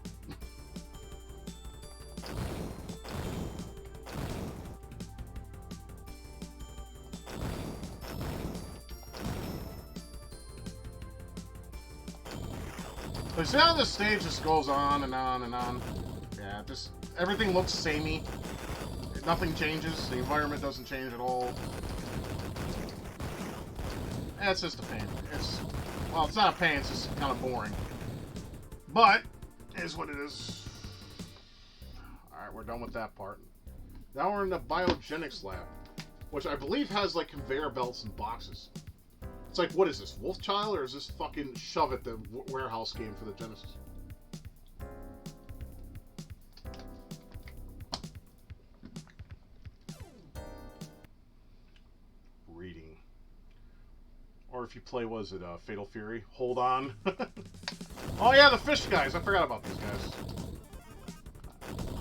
But see how this stage just goes on and on and on? Yeah, just everything looks samey. Nothing changes. The environment doesn't change at all. And it's just a pain. Well, it's not a pain. It's just kind of boring. But it is what it is. All right, we're done with that part. Now we're in the biogenics lab, which I believe has like conveyor belts and boxes. It's like, what is this, WolfChild, or is this fucking Shove It, the warehouse game for the Genesis? Reading. Or if you play, was it Fatal Fury? Hold on. Oh yeah, the fish guys. I forgot about these guys.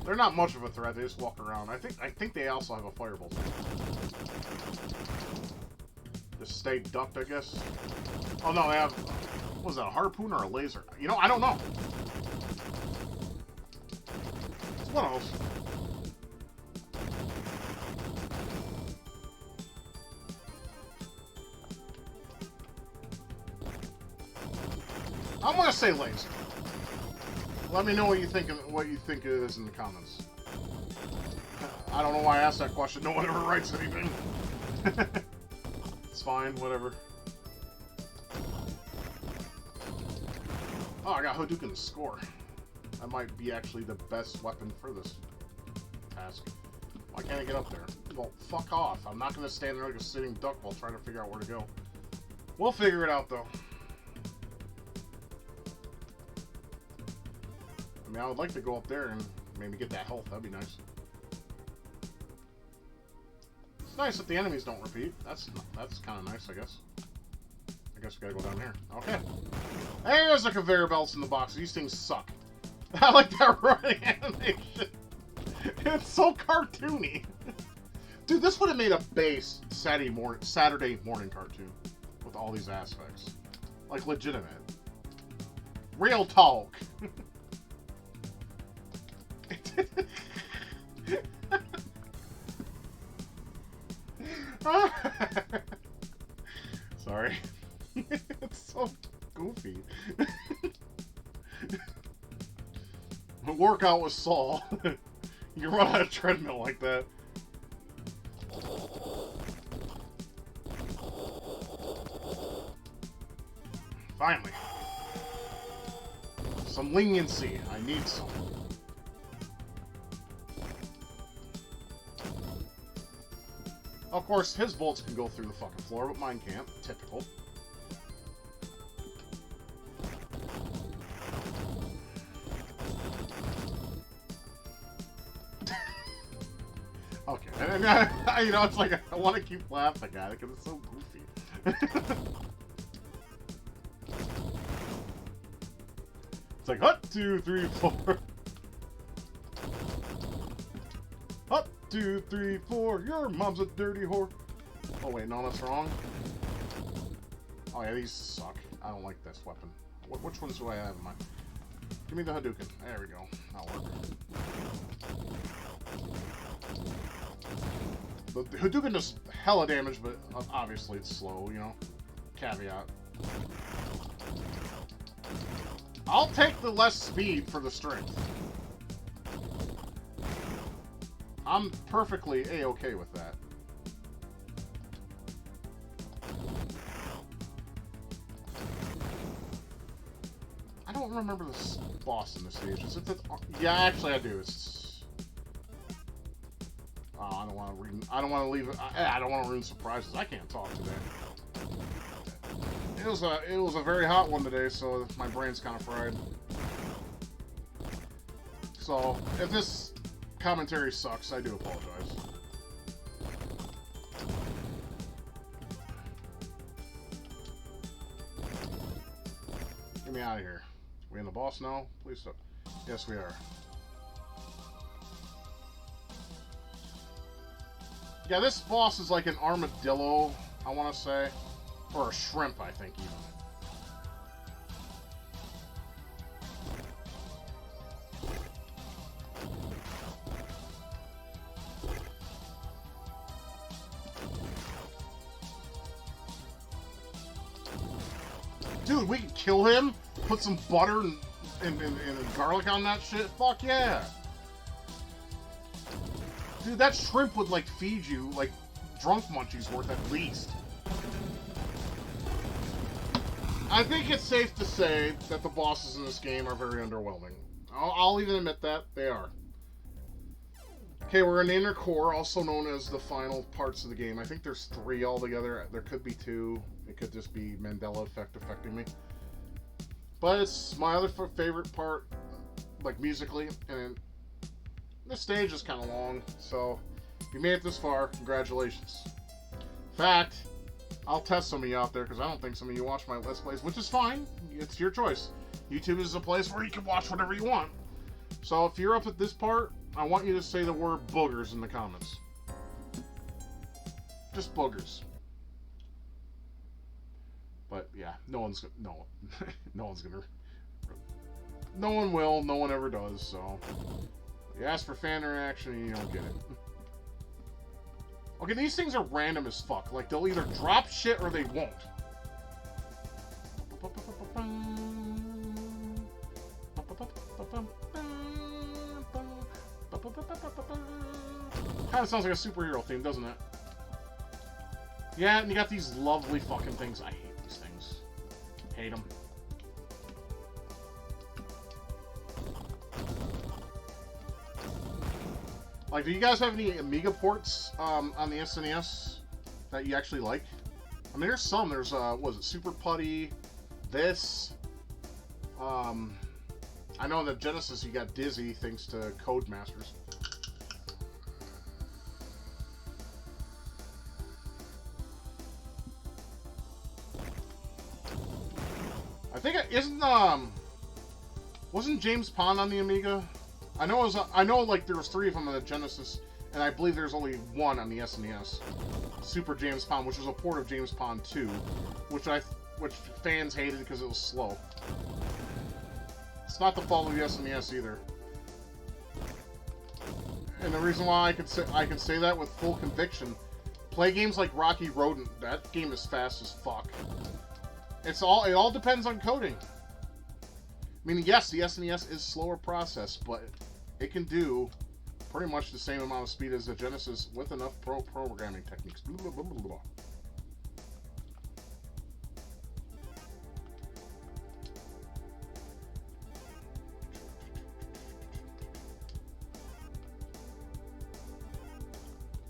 They're not much of a threat. They just walk around. I think they also have a firebolt. Just stay ducked, I guess. Oh no, they have. What was that, a harpoon or a laser? You know, I don't know. It's one of those. I'm gonna say laser. Let me know what you think it is in the comments. I don't know why I asked that question. No one ever writes anything. It's fine, whatever. Oh, I got Hadouken score. That might be actually the best weapon for this task. Why can't I get up there? Well, fuck off. I'm not gonna stand there like a sitting duck while trying to figure out where to go. We'll figure it out, though. I mean, I would like to go up there and maybe get that health. That'd be nice. It's nice that the enemies don't repeat. That's kind of nice, I guess. I guess we gotta go down here. Okay. There's the conveyor belts in the box. These things suck. I like that running animation. It's so cartoony. Dude, this would have made a base Saturday morning cartoon with all these aspects. Like, legitimate. Real talk. Sorry. It's so goofy. Workout with Saul. You can run on a treadmill like that. Finally. Some leniency. I need some. Of course, his bolts can go through the fucking floor, but mine can't. Typical. Okay, and you know, it's like I want to keep laughing at it because it's so goofy. It's like 1, 2, 3, 4. 1, 2, 3, 4. Your mom's a dirty whore. Oh wait, no, that's wrong. Oh yeah, these suck. I don't like this weapon. Which ones do I have in my? Give me the Hadouken. There we go. That'll work. The Hadouken does hella damage, but obviously it's slow, you know? Caveat. I'll take the less speed for the strength. I'm perfectly A-okay with that. I don't remember the boss in this stage. Is it the... Yeah, actually I do. It's... Oh, I don't want to read... I don't want to leave... I don't want to ruin surprises. I can't talk today. It was a very hot one today, so my brain's kind of fried. So, if this commentary sucks, I do apologize. Get me out of here. We in the boss now? Please stop. Yes, we are. Yeah, this boss is like an armadillo, I want to say. Or a shrimp, I think, even. Dude, we can kill him, put some butter and garlic on that shit. Fuck yeah. Dude, that shrimp would, like, feed you, like, drunk munchies worth at least. I think it's safe to say that the bosses in this game are very underwhelming. I'll even admit that. They are. Okay, we're in the inner core, also known as the final parts of the game. I think there's 3 altogether. There could be 2. It could just be Mandela effect affecting me. But it's my other favorite part, like musically, and this stage is kind of long, so if you made it this far, congratulations. In fact, I'll test some of you out there, because I don't think some of you watch my Let's Plays, which is fine. It's your choice. YouTube is a place where you can watch whatever you want. So if you're up at this part, I want you to say the word boogers in the comments. Just boogers. But yeah, no one's gonna, no one will, no one ever does, so you ask for fan interaction and you don't get it. Okay, these things are random as fuck. Like, they'll either drop shit or they won't. Kinda sounds like a superhero theme, doesn't it? Yeah, and you got these lovely fucking things. I hate these things. Hate them. Like, do you guys have any Amiga ports on the SNES that you actually like? I mean, there's some. There's, was it Super Putty? This. I know that Genesis, you got Dizzy thanks to Codemasters. I think it isn't, wasn't James Pond on the Amiga? I know like there was 3 of them on the Genesis, and I believe there's only 1 on the SNES. Super James Pond, which was a port of James Pond 2, which fans hated because it was slow. It's not the fault of the SNES either. And the reason why I can say that with full conviction, play games like Rocky Rodent. That game is fast as fuck. It all depends on coding. I mean, yes, the SNES is slower process, but it can do pretty much the same amount of speed as the Genesis with enough programming techniques. Blah, blah, blah, blah, blah.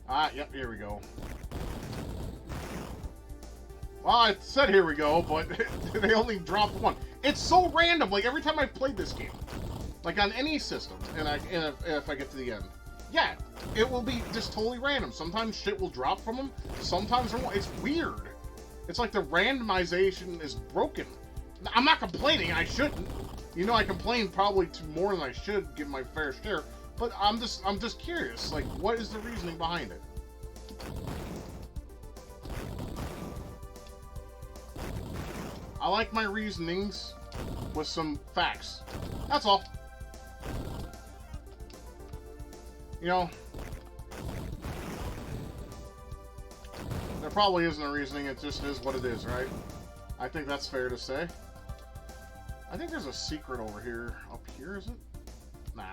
Ah, yep, here we go. Well, I said here we go, but they only dropped one. It's so random, like every time I've played this game. Like on any system, and if I get to the end. Yeah, it will be just totally random. Sometimes shit will drop from them, sometimes it won't. It's weird. It's like the randomization is broken. I'm not complaining, I shouldn't. You know, I complain probably more than I should, give my fair share. But I'm just curious, like, what is the reasoning behind it? I like my reasonings with some facts. That's all. You know, there probably isn't a reasoning, it just is what it is, right? I think that's fair to say. I think there's a secret over here. Up here, is it? Nah.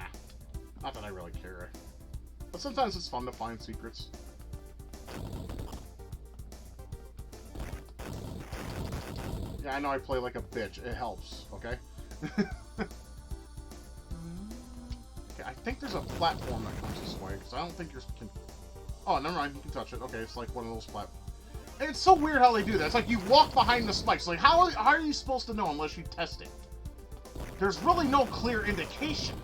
Not that I really care. But sometimes it's fun to find secrets. Yeah, I know I play like a bitch. It helps, okay? Okay, I think there's a platform that comes this way, because I don't think yours can... Oh, never mind, you can touch it. Okay, it's like one of those platforms. And it's so weird how they do that. It's like you walk behind the spikes. Like, how are you supposed to know unless you test it? There's really no clear indication.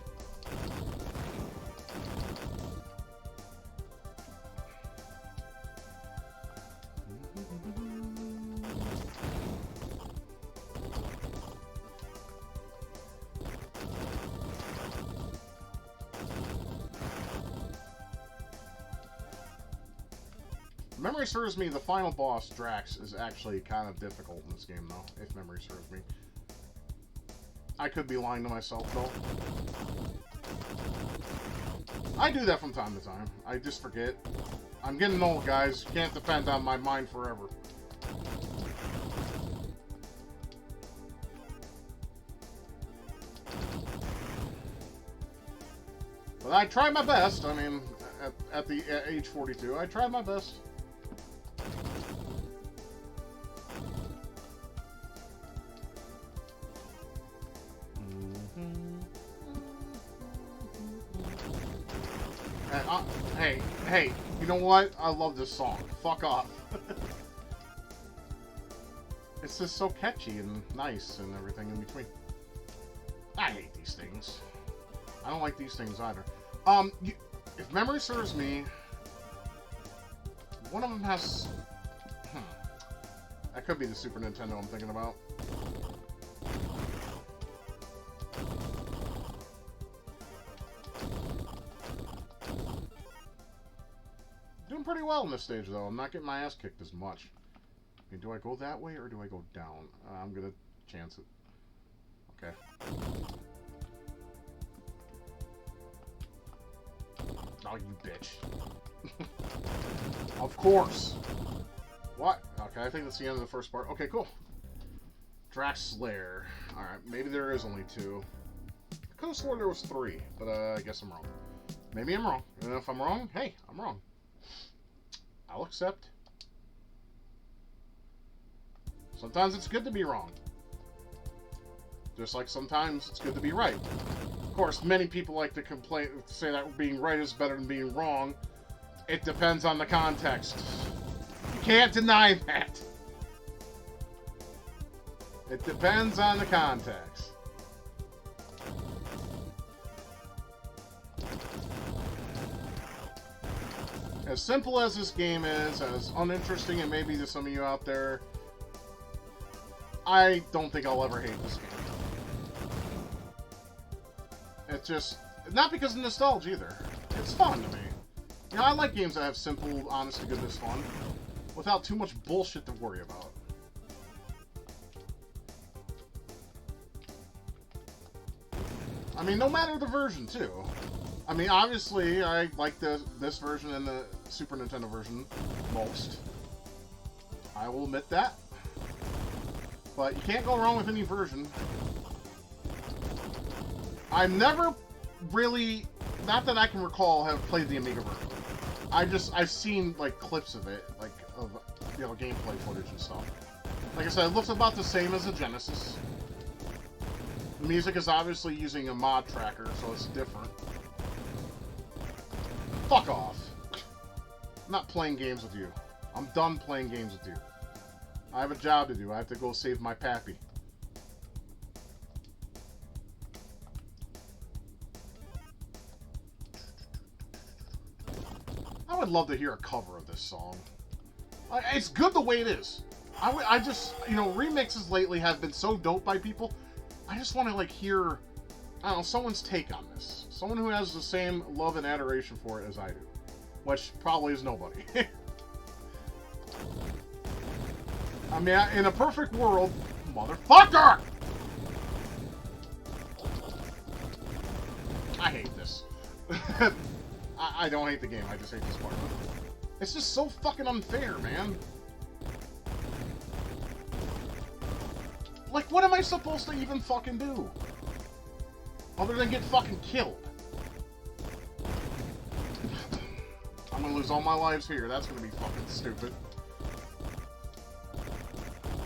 Memory serves me, the final boss, Drax, is actually kind of difficult in this game, though, if memory serves me. I could be lying to myself, though. I do that from time to time. I just forget. I'm getting old, guys. You can't depend on my mind forever. But I tried my best. I mean, at age 42, I tried my best. Hey, you know what? I love this song. Fuck off. It's just so catchy and nice and everything in between. I hate these things. I don't like these things either. If memory serves me, one of them has... That could be the Super Nintendo I'm thinking about. Doing pretty well in this stage, though. I'm not getting my ass kicked as much. Okay, do I go that way or do I go down? I'm gonna chance it. Okay. Oh, you bitch. Of course. What? Okay, I think that's the end of the first part. Okay, cool. Drax Slayer. Alright, maybe there is only 2. I could have sworn there was 3, but I guess I'm wrong. Maybe I'm wrong. And if I'm wrong, hey, I'm wrong. I'll accept. Sometimes it's good to be wrong. Just like sometimes it's good to be right. Of course, many people like to say that being right is better than being wrong. It depends on the context. You can't deny that. It depends on the context. As simple as this game is, as uninteresting it may be to some of you out there, I don't think I'll ever hate this game. It's just, not because of nostalgia either. It's fun to me. You know, I like games that have simple, honest to goodness fun, without too much bullshit to worry about. I mean, no matter the version, too. I mean, obviously, I like this version and the Super Nintendo version most. I will admit that. But you can't go wrong with any version. I've never really, not that I can recall, have played the Amiga version. I've seen, like, clips of it, like, of, you know, gameplay footage and stuff. Like I said, it looks about the same as the Genesis. The music is obviously using a mod tracker, so it's different. Fuck off. I'm not playing games with you. I'm done playing games with you. I have a job to do. I have to go save my pappy. I would love to hear a cover of this song. It's good the way it is. I just, you know, remixes lately have been so dope by people. I just want to, like, hear, I don't know, someone's take on this. Someone who has the same love and adoration for it as I do. Which probably is nobody. I mean, in a perfect world, motherfucker! I hate this. I don't hate the game, I just hate this part. It's just so fucking unfair, man. Like, what am I supposed to even fucking do? Other than get fucking killed. I'm gonna lose all my lives here. That's gonna be fucking stupid.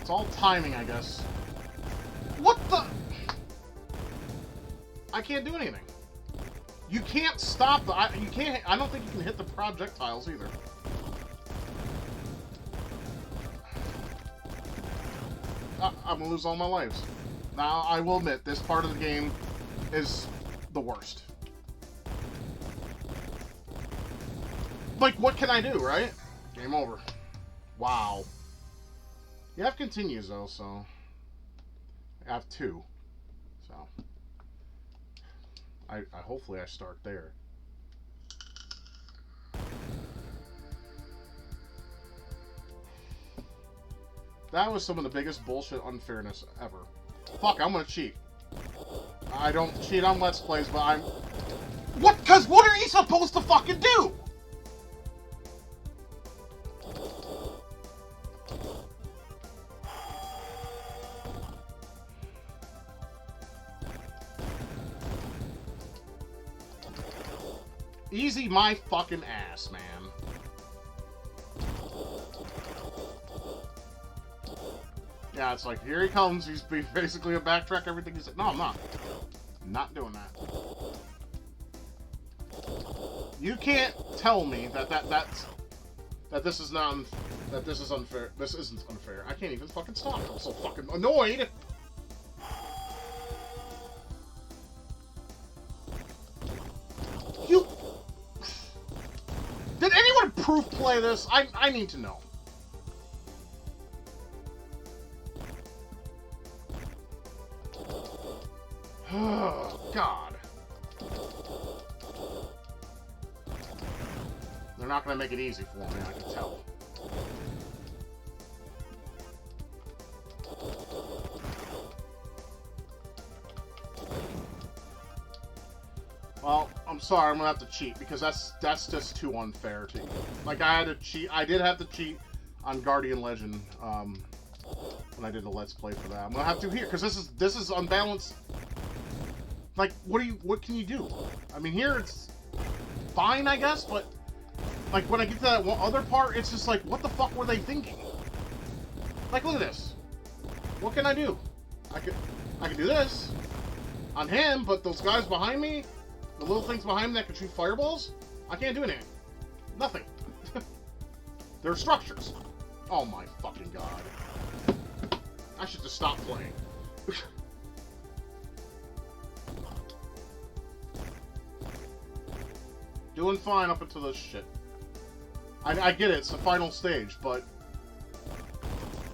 It's all timing, I guess. What the? I can't do anything. You can't stop the... you can't... I don't think you can hit the projectiles either. I'm gonna lose all my lives. Now, I will admit, this part of the game is the worst. Like, what can I do, right? Game over. Wow. You have continues, though, so... I have 2. So... I hopefully I start there. That was some of the biggest bullshit unfairness ever. Fuck, I'm gonna cheat. I don't cheat on Let's Plays, but I'm... What? Cause what are you supposed to fucking do? Easy my fucking ass, man. Yeah, it's like, here he comes, he's basically a backtrack everything he said. No, I'm not. I'm not doing that. You can't tell me that this is not, that this is unfair. This isn't unfair. I can't even fucking stop. I'm so fucking annoyed. You... Did anyone proof play this? I need to know. Oh, God. They're not going to make it easy for me, I can tell. Well, I'm sorry, I'm going to have to cheat, because that's just too unfair to you. Like, I had to cheat. I did have to cheat on Guardian Legend, when I did the Let's Play for that. I'm going to have to here, because this is unbalanced. Like, what can you do? I mean, here it's fine, I guess, but like when I get to that one other part, it's just like, what the fuck were they thinking? Like, look at this. What can I do? I can do this on him, but those guys behind me, the little things behind me that can shoot fireballs, I can't do anything. Nothing. They're structures. Oh my fucking God. I should just stop playing. Doing fine up until this shit. I get it, it's the final stage, but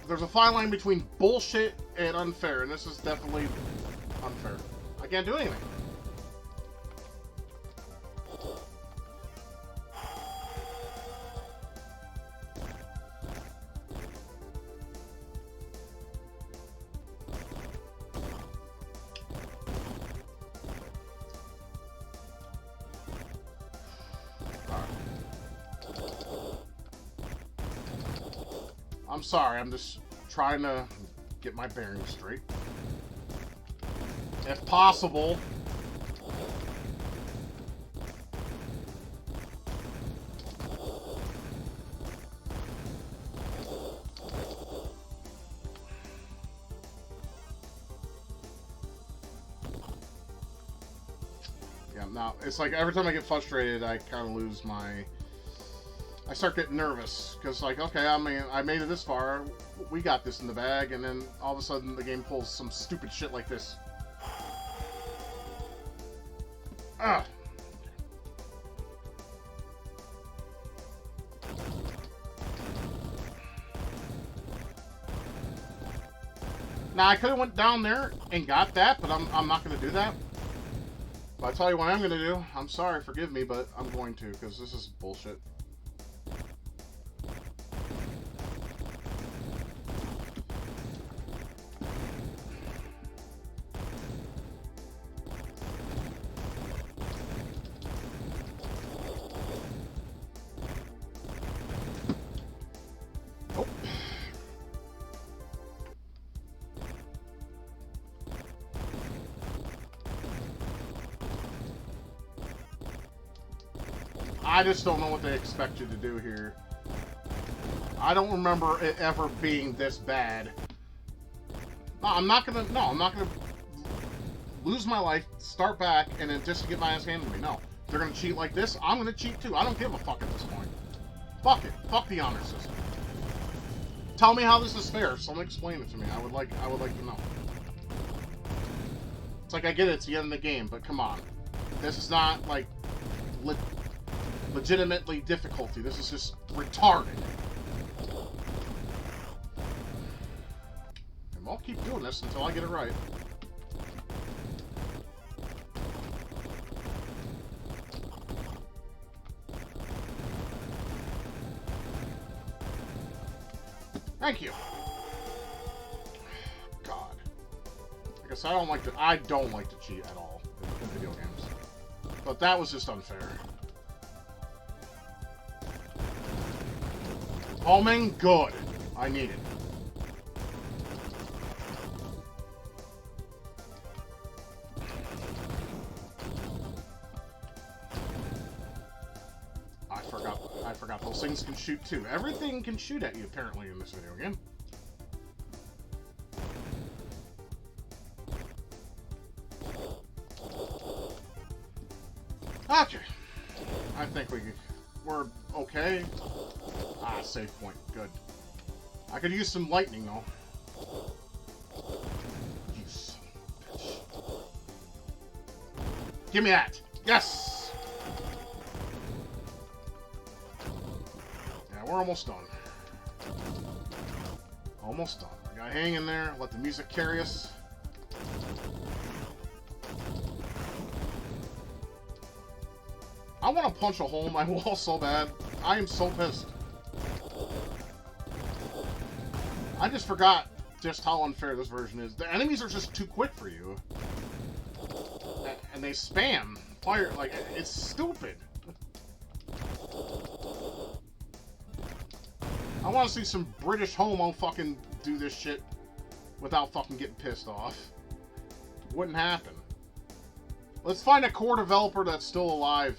there's a fine line between bullshit and unfair, and this is definitely unfair. I can't do anything. I'm sorry. I'm just trying to get my bearings straight. If possible. Yeah, now, it's like every time I get frustrated, I kind of lose my... I start getting nervous, because like, okay, I mean, I made it this far, we got this in the bag, and then all of a sudden the game pulls some stupid shit like this. Ah! Now, I could have went down there and got that, but I'm not going to do that. But I'll tell you what I'm going to do. I'm sorry, forgive me, but I'm going to, because this is bullshit. I just don't know what they expect you to do here. I don't remember it ever being this bad. No, I'm not gonna lose my life, start back, and then just to get my ass handed to me. No. If they're gonna cheat like this, I'm gonna cheat too. I don't give a fuck at this point. Fuck it. Fuck the honor system. Tell me how this is fair. Someone explain it to me. I would like to know. It's like, I get it, it's the end of the game, but come on. This is not like legitimately difficulty. This is just retarded. And I'll keep doing this until I get it right. Thank you. God. I guess I don't like to cheat at all in video games. But that was just unfair. Homing? Good. I need it. I forgot those things can shoot too. Everything can shoot at you apparently in this video game. Okay. I think we're okay. Ah, save point. Good. I could use some lightning, though. You son of a bitch. Give me that! Yes! Yeah, we're almost done. Almost done. We gotta hang in there, let the music carry us. I want to punch a hole in my wall so bad. I am so pissed. I just forgot just how unfair this version is. The enemies are just too quick for you. And they spam fire, like, it's stupid. I want to see some British homo fucking do this shit without fucking getting pissed off. Wouldn't happen. Let's find a core developer that's still alive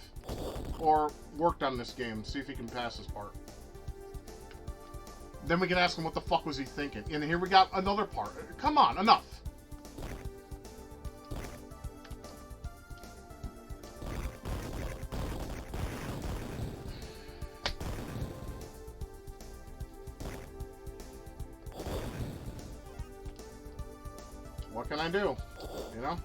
or worked on this game, see if he can pass this part. Then we can ask him what the fuck was he thinking. And here we got another part. Come on, enough. What can I do? You know?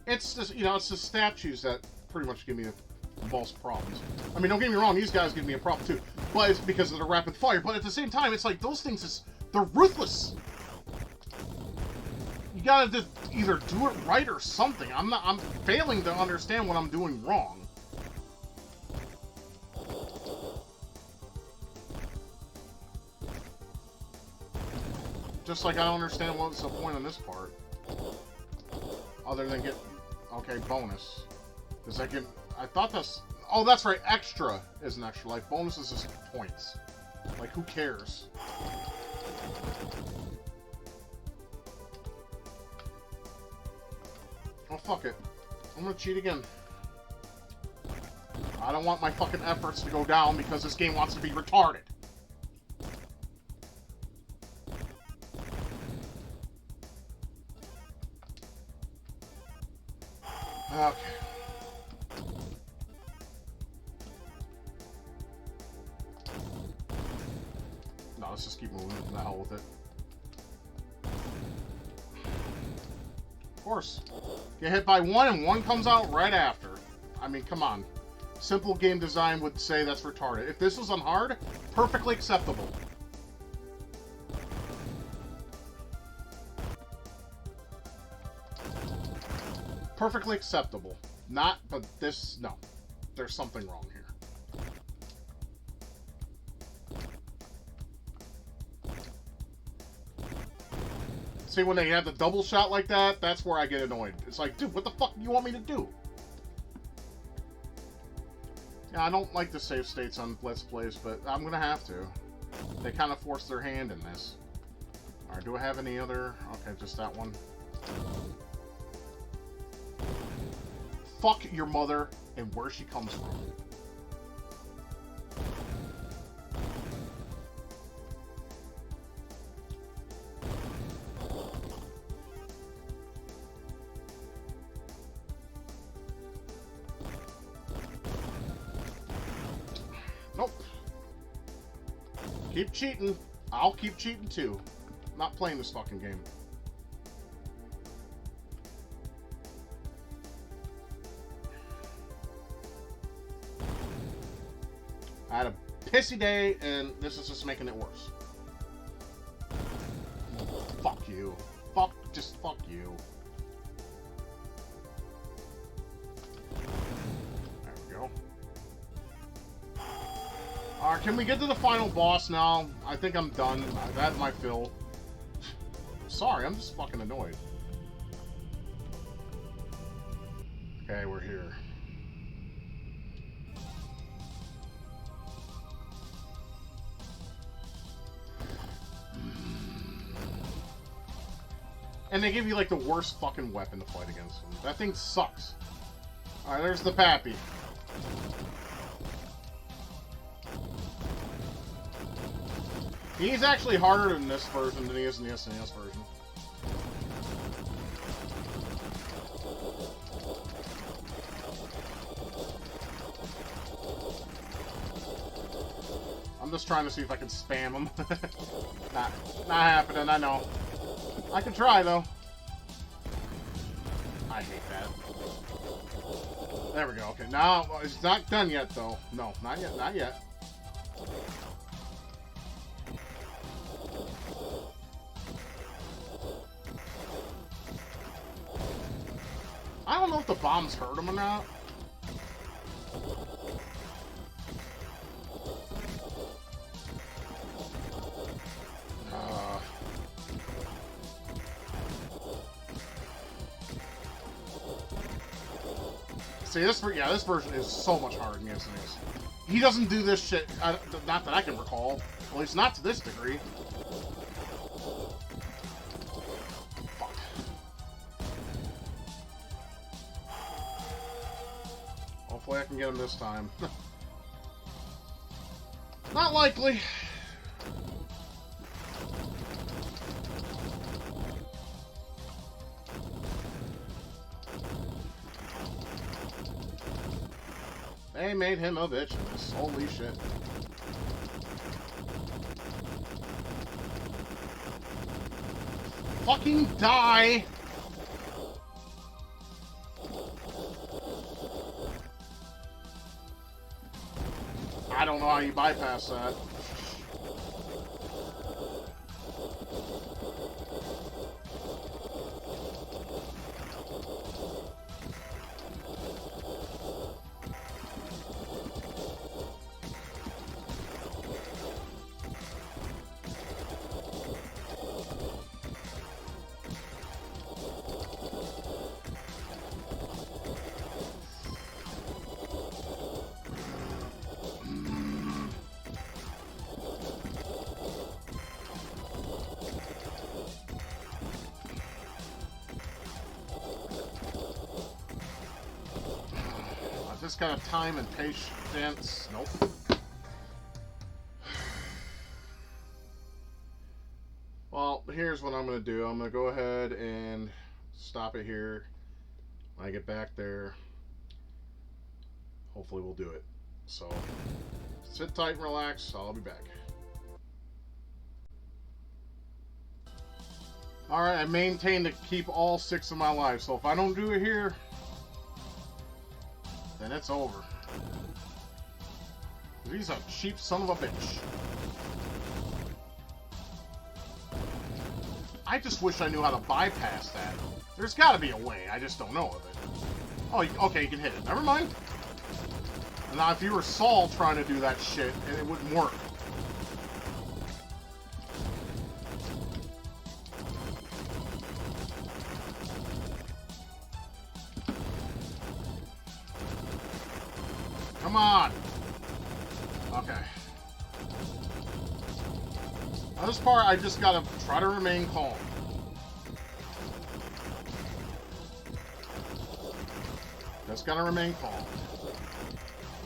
It's just, you know, it's the statues that pretty much give me the most problems. I mean, don't get me wrong, these guys give me a problem too. But it's because of the rapid fire. But at the same time, it's like, those things, they're ruthless. gotta just either do it right or something. I'm failing to understand what I'm doing wrong. Just like I don't understand what's the point on this part. Other than get... Okay, bonus. Does that get... I thought that's... Oh, that's right, extra is an extra. Like, bonus is just points. Like, who cares? Oh, fuck it. I'm gonna cheat again. I don't want my fucking efforts to go down because this game wants to be retarded. Okay. No, let's just keep moving. The hell with it. Of course. Get hit by one and one comes out right after. I mean, come on. Simple game design would say that's retarded. If this was on hard, perfectly acceptable. Perfectly acceptable. Not, but this, no. There's something wrong here. See, when they have the double shot like that, that's where I get annoyed. It's like, dude, what the fuck do you want me to do? Yeah, I don't like the save states on Let's Plays, but I'm gonna have to. They kind of force their hand in this. Alright, do I have any other? Okay, just that one. Fuck your mother and where she comes from. Nope. Keep cheating. I'll keep cheating too. I'm not playing this fucking game. I had a pissy day, and this is just making it worse. Fuck you. Just fuck you. There we go. Alright, can we get to the final boss now? I think I'm done. I've had my fill. Sorry, I'm just fucking annoyed. Okay, we're here. And they give you, like, the worst fucking weapon to fight against them. That thing sucks. Alright, there's the Pappy. He's actually harder in this version than he is in the SNES version. I'm just trying to see if I can spam him. Not happening, I know. I can try, though. I hate that. There we go. Okay, now, it's not done yet, though. No, not yet, not yet. I don't know if the bombs hurt him or not. See, this version is so much harder than the SNES. He doesn't do this shit, not that I can recall. At least not to this degree. Fuck. Hopefully I can get him this time. Not likely. They made him a bitch in this. Holy shit. Fucking die! I don't know how you bypass that. this kind of time and patience. Nope. Well, here's what I'm going to do. I'm going to go ahead and stop it here. When I get back there, hopefully we'll do it. So, sit tight and relax. I'll be back. Alright, I maintain to keep all 6 of my lives. So if I don't do it here, then it's over. He's a cheap son of a bitch. I just wish I knew how to bypass that. There's got to be a way. I just don't know of it. Oh, okay, you can hit it. Never mind. Now, if you were Saul trying to do that shit, it wouldn't work. Come on. Okay. Now this part, I just gotta try to remain calm. Just gotta remain calm.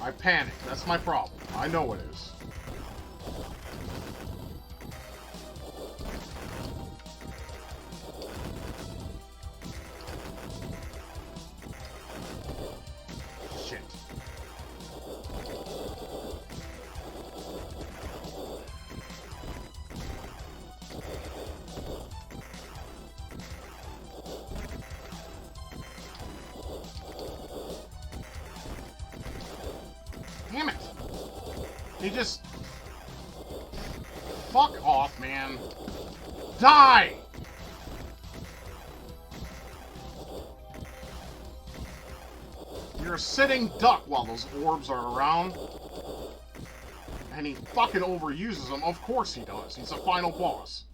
I panic. That's my problem. I know it is. Shit. Damn it! He just... Fuck off, man. Die! You're a sitting duck while those orbs are around. And he fucking overuses them. Of course he does. He's the final boss.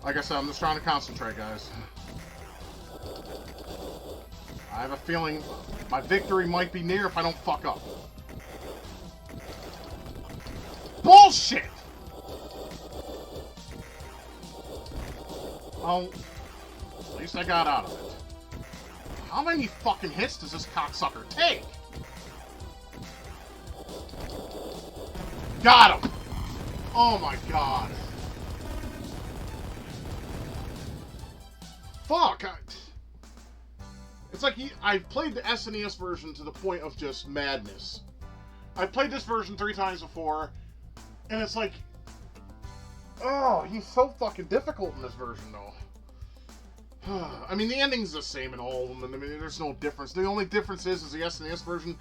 Like I said, I'm just trying to concentrate, guys. I have a feeling my victory might be near if I don't fuck up. Bullshit! Oh, at least I got out of it. How many fucking hits does this cocksucker take? Got him! Oh my god. Fuck! It's like I've played the SNES version to the point of just madness. I've played this version 3 times before, and it's like... Oh, he's so fucking difficult in this version, though. I mean, the ending's the same in all of them, and I mean, there's no difference. The only difference is the SNES version,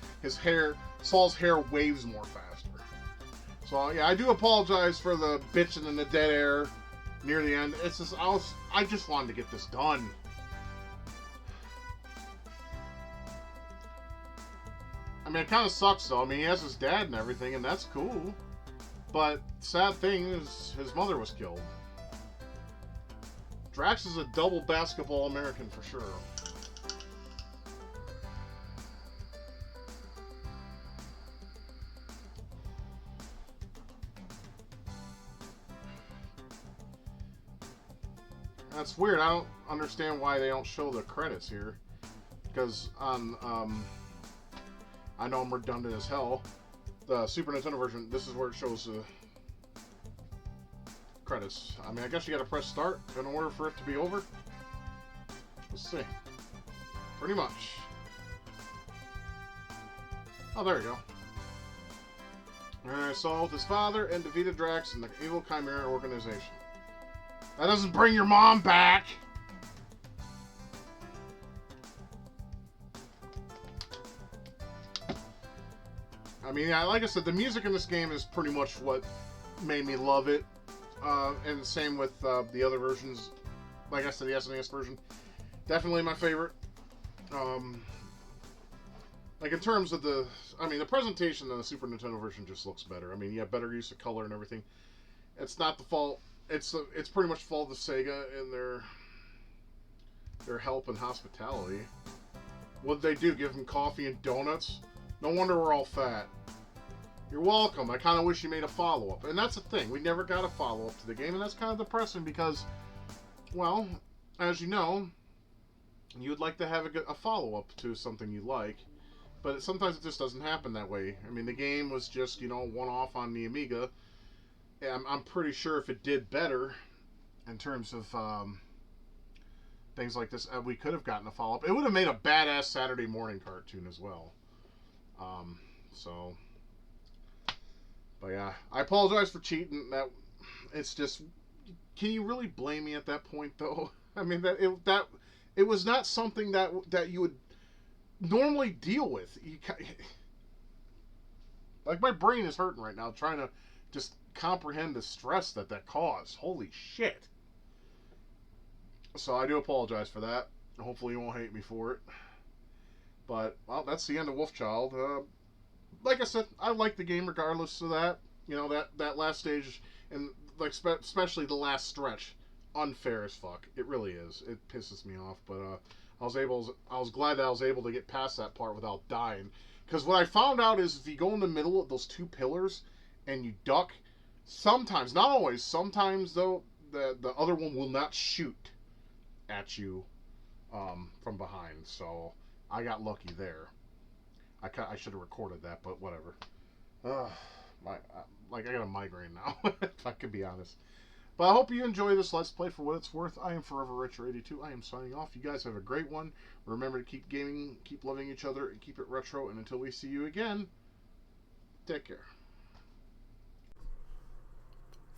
Saul's hair waves more faster. So, yeah, I do apologize for the bitching in the dead air near the end. It's just, I just wanted to get this done. I mean, it kind of sucks, though. I mean, he has his dad and everything, and that's cool. But, sad thing is, his mother was killed. Drax is a double basketball American for sure. That's weird. I don't understand why they don't show the credits here. Because on, I know I'm redundant as hell. The Super Nintendo version, this is where it shows the credits. I mean, I guess you gotta press start in order for it to be over. Let's see. Pretty much. Oh, there you go. Alright, solved his father and defeated Drax in the Evil Chimera organization. That doesn't bring your mom back! I mean, like I said, the music in this game is pretty much what made me love it. And the same with the other versions. Like I said, the SNES version. Definitely my favorite. Like in terms of the... I mean, the presentation of the Super Nintendo version just looks better. I mean, you have better use of color and everything. It's not the fault... It's pretty much the fault of Sega and their help and hospitality. What did they do? Give them coffee and donuts? No wonder we're all fat. You're welcome. I kind of wish you made a follow-up. And that's the thing. We never got a follow-up to the game, and that's kind of depressing because, well, as you know, you'd like to have a follow-up to something you like, but sometimes it just doesn't happen that way. I mean, the game was just, one-off on the Amiga. And I'm pretty sure if it did better in terms of things like this, we could have gotten a follow-up. It would have made a badass Saturday morning cartoon as well. But yeah, I apologize for cheating. It's just, can you really blame me at that point though? I mean, it was not something that you would normally deal with. Like, my brain is hurting right now trying to just comprehend the stress that caused. Holy shit. So I do apologize for that. Hopefully you won't hate me for it. But, well, that's the end of WolfChild. Like I said, I like the game regardless of that. That last stage, and like especially the last stretch, unfair as fuck. It really is. It pisses me off. But I was glad that I was able to get past that part without dying. Because what I found out is if you go in the middle of those two pillars and you duck, sometimes, not always, sometimes though, the other one will not shoot at you from behind. So I got lucky there. I should have recorded that, but whatever. I got a migraine now, if I could be honest. But I hope you enjoy this Let's Play for what it's worth. I am Forever Retro 82. I am signing off. You guys have a great one. Remember to keep gaming, keep loving each other, and keep it retro. And until we see you again, take care.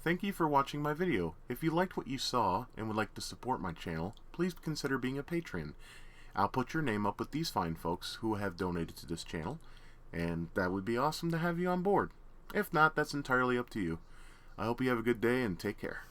Thank you for watching my video. If you liked what you saw and would like to support my channel, please consider being a patron. I'll put your name up with these fine folks who have donated to this channel, and that would be awesome to have you on board. If not, that's entirely up to you. I hope you have a good day and take care.